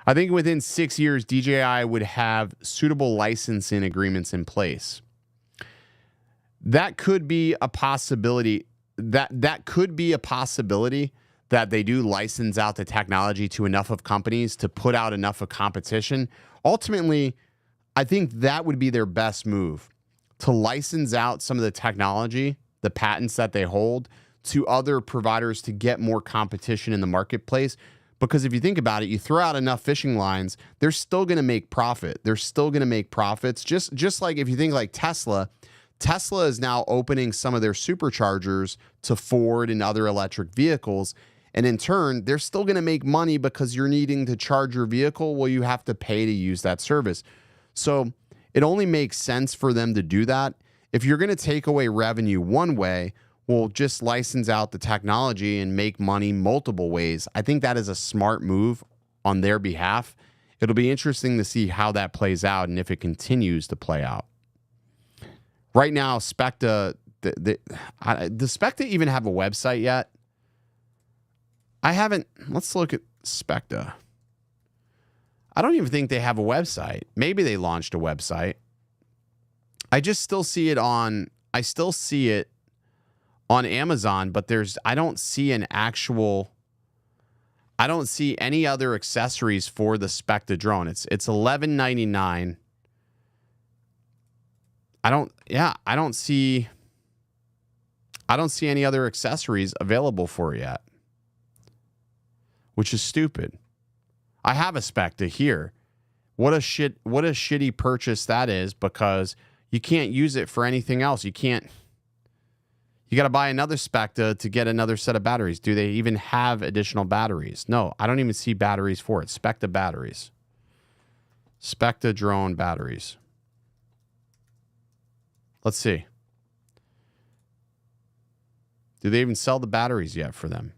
I think within 6 years, DJI would have suitable licensing agreements in place. That could be a possibility. That could be a possibility that they do license out the technology to enough of companies to put out enough of competition. Ultimately, I think that would be their best move, to license out some of the technology, the patents that they hold, to other providers to get more competition in the marketplace. Because if you think about it, you throw out enough fishing lines, they're still going to make profit. They're still going to make profits. Just like if you think like Tesla is now opening some of their superchargers to Ford and other electric vehicles. And in turn, they're still going to make money because you're needing to charge your vehicle. Well, you have to pay to use that service. So it only makes sense for them to do that. If you're going to take away revenue one way, well, just license out the technology and make money multiple ways. I think that is a smart move on their behalf. It'll be interesting to see how that plays out and if it continues to play out. Right now, Specta, does Specta even have a website yet? I haven't. Let's look at Specta. I don't even think they have a website. Maybe they launched a website. I still see it on Amazon, but I don't see any other accessories for the Specta drone. It's $11.99. I don't see any other accessories available for it yet, which is stupid. I have a Specta here. What a shitty purchase that is, because you can't use it for anything else. You got to buy another Specta to get another set of batteries. Do they even have additional batteries? No, I don't even see batteries for it. Specta batteries. Specta drone batteries. Let's see. Do they even sell the batteries yet for them?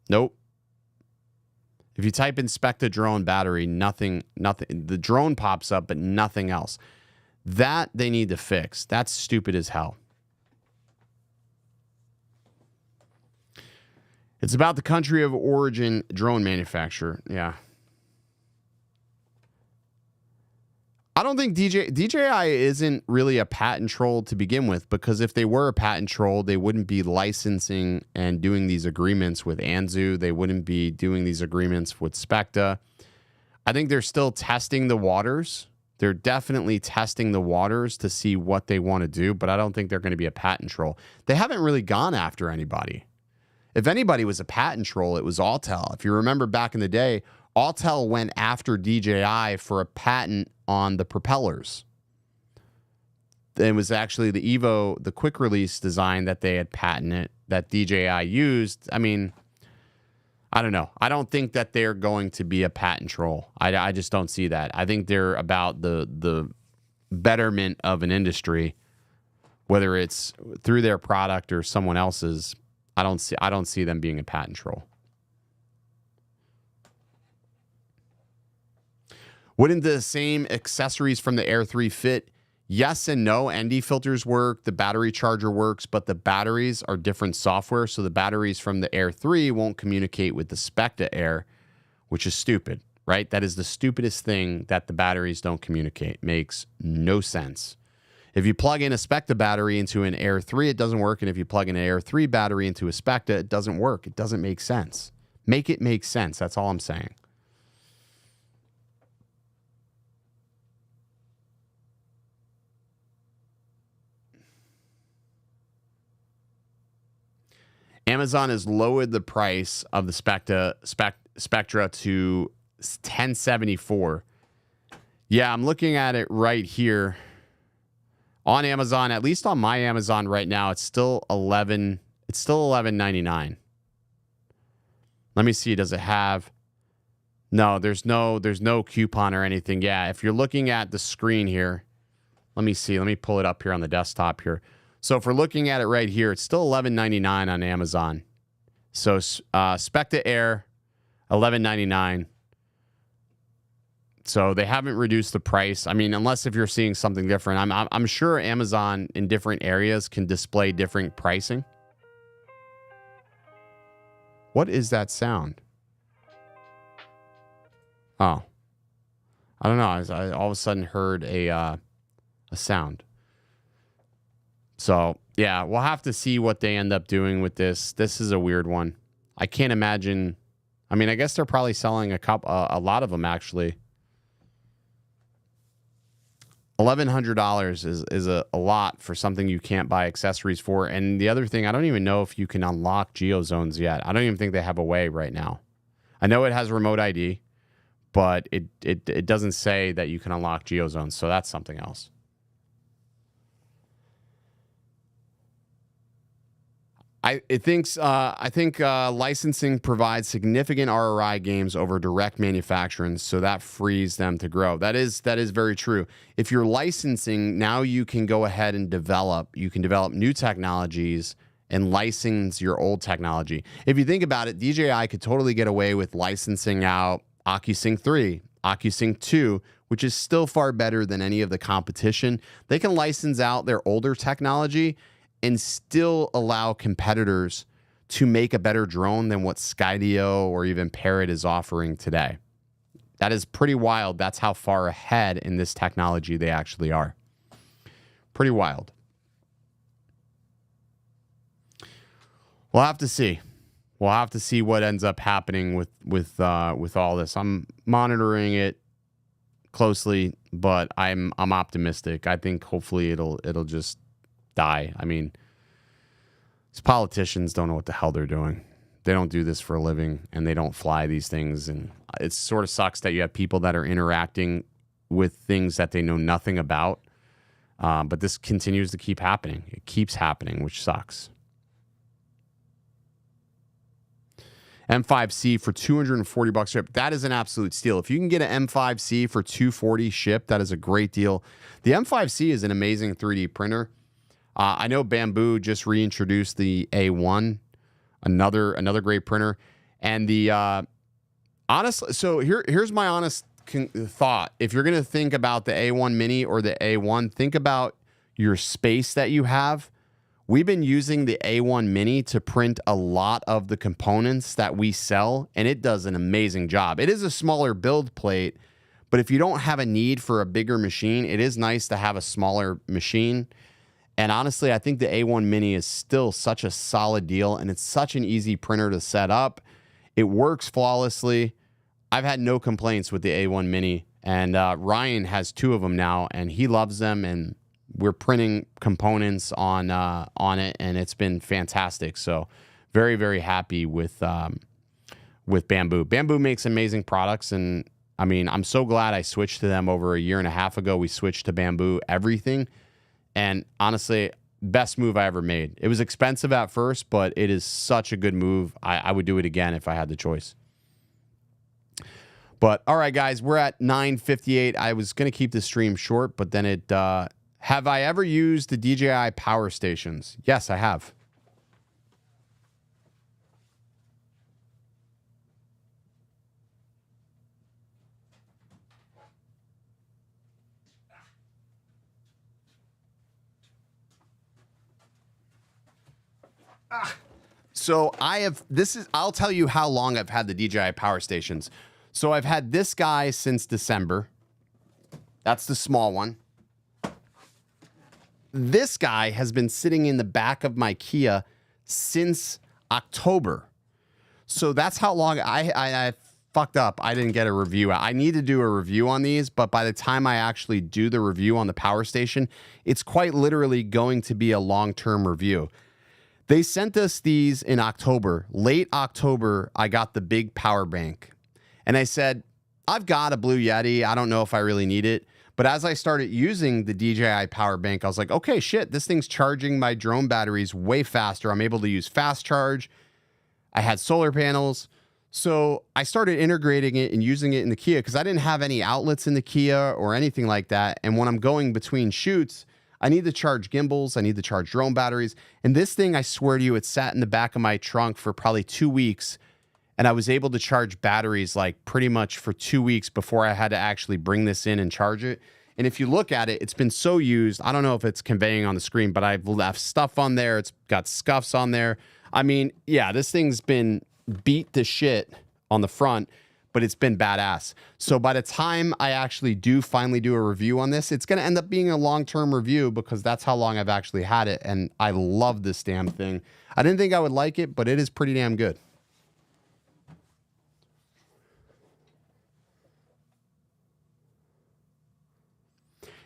Nope. If you type in Specta drone battery, nothing. The drone pops up, but nothing else. That they need to fix. That's stupid as hell. It's about the country of origin drone manufacturer. Yeah. I don't think DJI isn't really a patent troll to begin with, because if they were a patent troll, they wouldn't be licensing and doing these agreements with Anzo. They wouldn't be doing these agreements with Specta. I think they're still testing the waters. They're definitely testing the waters to see what they want to do, but I don't think they're going to be a patent troll. They haven't really gone after anybody. If anybody was a patent troll, it was Autel. If you remember back in the day, Autel went after DJI for a patent on the propellers. It was actually the Evo, the quick release design that they had patented that DJI used. I mean, I don't know. I don't think that they're going to be a patent troll. I just don't see that. I think they're about the betterment of an industry, whether it's through their product or someone else's. I don't see them being a patent troll. Wouldn't the same accessories from the Air 3 fit? Yes and no. ND filters work, the battery charger works, but the batteries are different software. So the batteries from the Air 3 won't communicate with the Specta Air, which is stupid, right? That is the stupidest thing, that the batteries don't communicate. Makes no sense. If you plug in a Specta battery into an Air 3, it doesn't work. And if you plug in an Air 3 battery into a Specta, it doesn't work. It doesn't make sense. Make it make sense. That's all I'm saying. Amazon has lowered the price of the Spectra to $1074. Yeah, I'm looking at it right here on Amazon. At least on my Amazon right now, it's still $11.99. Let me see. Does it have? No, there's no coupon or anything. Yeah, if you're looking at the screen here, let me see. Let me pull it up here on the desktop here. So if we're looking at it right here, it's still $11.99 on Amazon. So Specta Air, $11.99. So they haven't reduced the price. I mean, unless if you're seeing something different. I'm sure Amazon in different areas can display different pricing. What is that sound? Oh, I don't know. I all of a sudden heard a sound. So, yeah, we'll have to see what they end up doing with this. This is a weird one. I can't imagine. I mean, I guess they're probably selling a lot of them, actually. $1,100 is a lot for something you can't buy accessories for. And the other thing, I don't even know if you can unlock GeoZones yet. I don't even think they have a way right now. I know it has remote ID, but it doesn't say that you can unlock GeoZones. So that's something else. I think licensing provides significant ROI gains over direct manufacturing, so that frees them to grow. That is very true. If you're licensing, now you can go ahead and develop. You can develop new technologies and license your old technology. If you think about it, DJI could totally get away with licensing out OcuSync 3, OcuSync 2, which is still far better than any of the competition. They can license out their older technology and still allow competitors to make a better drone than what Skyio or even Parrot is offering today. That is pretty wild. That's how far ahead in this technology they actually are. Pretty wild. We'll have to see. We'll have to see what ends up happening with all this. I'm monitoring it closely, but I'm optimistic. I think hopefully it'll just die. I mean, these politicians don't know what the hell they're doing. They don't do this for a living, and they don't fly these things. And it sort of sucks that you have people that are interacting with things that they know nothing about. But this continues to keep happening. It keeps happening, which sucks. M5C for $240 shipped. That is an absolute steal. If you can get an M5C for $240 shipped, that is a great deal. The M5C is an amazing 3D printer. I know Bamboo just reintroduced the A1, another great printer, and the honestly. So here's my honest thought. If you're gonna think about the A1 Mini or the A1, think about your space that you have. We've been using the A1 Mini to print a lot of the components that we sell, and it does an amazing job. It is a smaller build plate, but if you don't have a need for a bigger machine, it is nice to have a smaller machine. And honestly, I think the A1 Mini is still such a solid deal, and it's such an easy printer to set up. It works flawlessly. I've had no complaints with the A1 Mini, and Ryan has 2 of them now, and he loves them, and we're printing components on it, and it's been fantastic. So very, very happy with Bamboo. Bamboo makes amazing products, and I mean, I'm so glad I switched to them over a year and a half ago. We switched to Bamboo everything, and honestly, best move I ever made. It was expensive at first, but it is such a good move. I would do it again if I had the choice. But all right, guys, we're at 9:58. I was going to keep the stream short, but then it... have I ever used the DJI power stations? Yes, I have. So I'll tell you how long I've had the DJI power stations. So I've had this guy since December. That's the small one. This guy has been sitting in the back of my Kia since October. So that's how long I fucked up. I didn't get a review. I need to do a review on these, but by the time I actually do the review on the power station, it's quite literally going to be a long-term review. They sent us these in October. Late October, I got the big power bank. And I said, I've got a Blue Yeti. I don't know if I really need it. But as I started using the DJI power bank, I was like, okay, shit, this thing's charging my drone batteries way faster. I'm able to use fast charge. I had solar panels. So I started integrating it and using it in the Kia because I didn't have any outlets in the Kia or anything like that. And when I'm going between shoots, I need to charge gimbals. I need to charge drone batteries. And this thing, I swear to you, it sat in the back of my trunk for probably 2 weeks. And I was able to charge batteries like pretty much for 2 weeks before I had to actually bring this in and charge it. And if you look at it, it's been so used. I don't know if it's conveying on the screen, but I've left stuff on there. It's got scuffs on there. I mean, yeah, this thing's been beat to shit on the front, but it's been badass. So by the time I actually finally do a review on this, it's going to end up being a long-term review because that's how long I've actually had it. And I love this damn thing. I didn't think I would like it, but it is pretty damn good.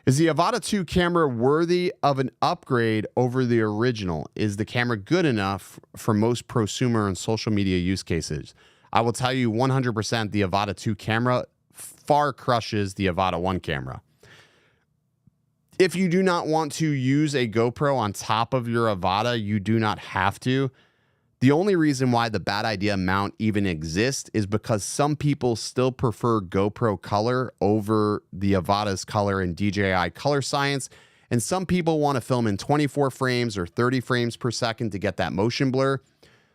Is the Avata 2 camera worthy of an upgrade over the original? Is the camera good enough for most prosumer and social media use cases? I will tell you 100% the Avata 2 camera far crushes the Avata 1 camera. If you do not want to use a GoPro on top of your Avata, you do not have to. The only reason why the bad idea mount even exists is because some people still prefer GoPro color over the Avata's color and DJI color science. And some people want to film in 24 frames or 30 frames per second to get that motion blur.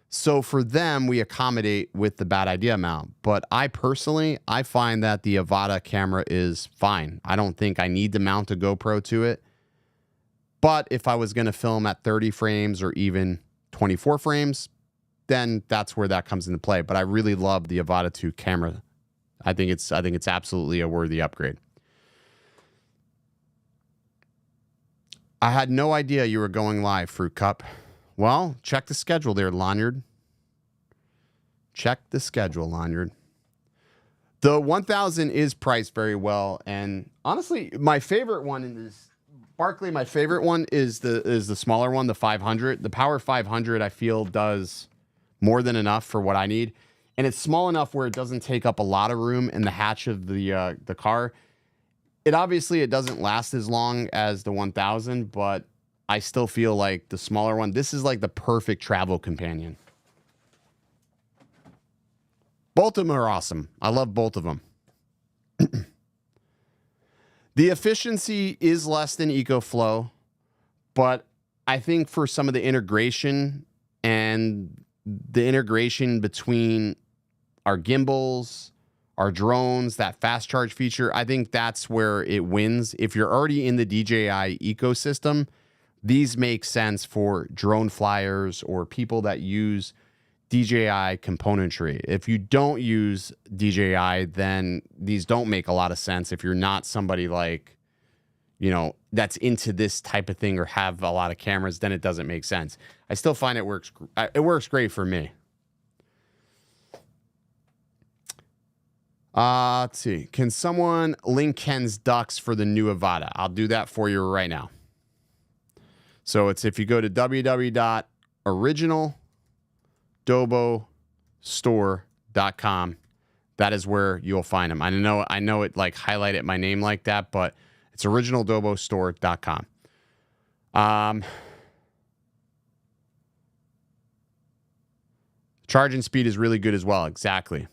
So for them, we accommodate with the bad idea mount. But I find that the Avata camera is fine. I don't think I need to mount a GoPro to it. But if I was going to film at 30 frames or even 24 frames, then that's where that comes into play. But I really love the Avata 2 camera. I think it's absolutely a worthy upgrade. I had no idea you were going live, Fruit Cup. Well, check the schedule there, Lanyard. Check the schedule, Lanyard. The 1000 is priced very well, and honestly, my favorite one is Barkley. My favorite one is the smaller one, the 500. The Power 500, I feel, does more than enough for what I need, and it's small enough where it doesn't take up a lot of room in the hatch of the car. It doesn't last as long as the 1000, but I still feel like the smaller one, this is like the perfect travel companion. Both of them are awesome. I love both of them. The efficiency is less than EcoFlow, but I think for some of the integration and the integration between our gimbals, our drones, that fast charge feature, I think that's where it wins. If you're already in the DJI ecosystem, these make sense for drone flyers or people that use DJI componentry. If you don't use DJI, then these don't make a lot of sense. If you're not somebody like, that's into this type of thing or have a lot of cameras, then it doesn't make sense. I still find it works great for me. Let's see. Can someone link Ken's ducks for the new Avata? I'll do that for you right now. So it's if you go to www.original originaldobostore.com. That is where you'll find them. I know it like highlighted my name like that, but it's originaldobostore.com. Charging speed is really good as well. Exactly.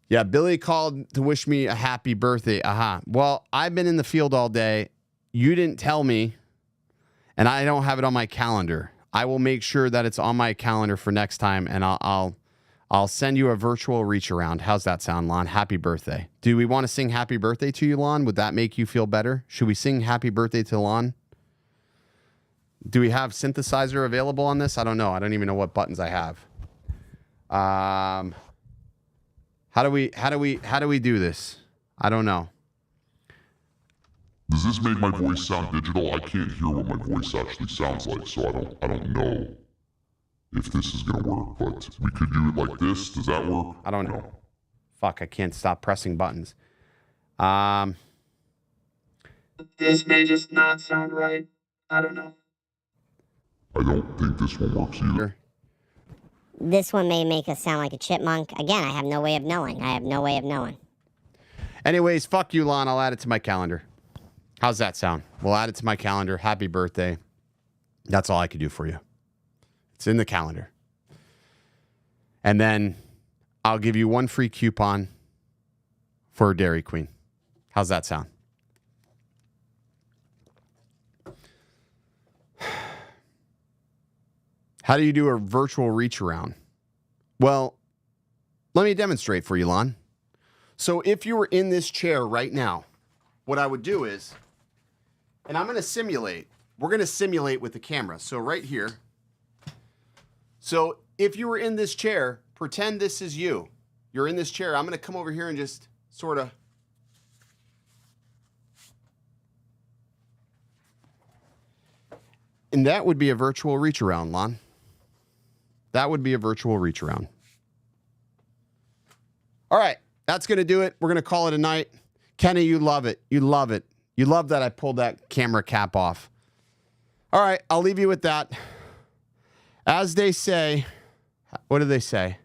Yeah, Billy called to wish me a happy birthday. Well, I've been in the field all day. You didn't tell me, and I don't have it on my calendar. I will make sure that it's on my calendar for next time, and I'll send you a virtual reach around. How's that sound, Lon? Happy birthday. Do we want to sing happy birthday to you, Lon? Would that make you feel better? Should we sing happy birthday to Lon? Do we have synthesizer available on this? I don't know. I don't even know what buttons I have. How do we do this? I don't know. Does this make my voice sound digital? I can't hear what my voice actually sounds like, so I don't know if this is gonna work. But we could do it like this. Does that work? I don't know. Fuck, I can't stop pressing buttons. This may just not sound right. I don't know. I don't think this one works either. This one may make us sound like a chipmunk. Again, I have no way of knowing. Anyways, fuck you, Lon. I'll add it to my calendar. How's that sound? We'll add it to my calendar. Happy birthday. That's all I could do for you. It's in the calendar. And then I'll give you one free coupon for Dairy Queen. How's that sound? How do you do a virtual reach around? Well, let me demonstrate for you, Lon. So if you were in this chair right now, what I would do is, and I'm going to simulate. We're going to simulate with the camera. So right here. So if you were in this chair, pretend this is you. You're in this chair. I'm going to come over here and just sort of. And that would be a virtual reach around, Lon. That would be a virtual reach around. All right. That's going to do it. We're going to call it a night. Kenny, you love it. You love it. You love that I pulled that camera cap off. All right. I'll leave you with that. As they say, what do they say?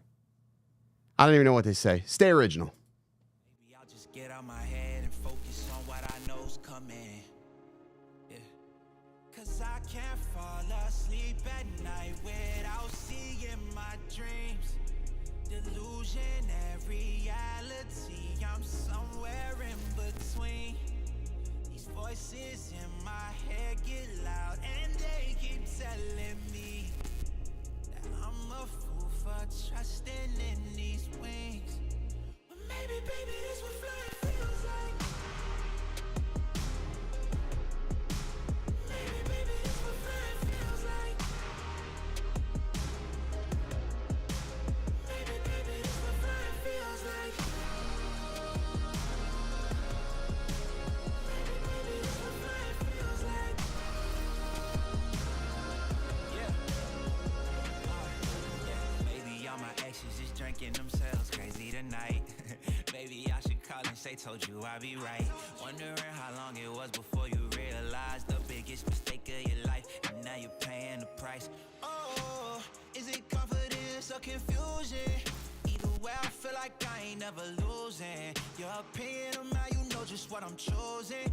I don't even know what they say. Stay original. Maybe I'll just get out my head and focus on what I know's coming. Yeah. 'Cause I can't fall asleep at night without seeing my dreams. Delusionary reality, I'm somewhere in between. These voices in my head get loud and they keep telling me that I'm a fool for trusting in these wings. But maybe, baby, this what flying feels like. Maybe, baby, this what flying feels like. Maybe, baby, this what flying feels like. Maybe, baby, this what flying feels like. Yeah. Maybe all my exes is drinking themselves crazy tonight. Maybe I should call and say, told you I'd be right. Wondering how long it was before you realized the biggest mistake of your life, and now you're paying the price. Oh, is it confidence or confusion? Either way, I feel like I ain't never losing. Your opinion of mine, you know just what I'm choosing.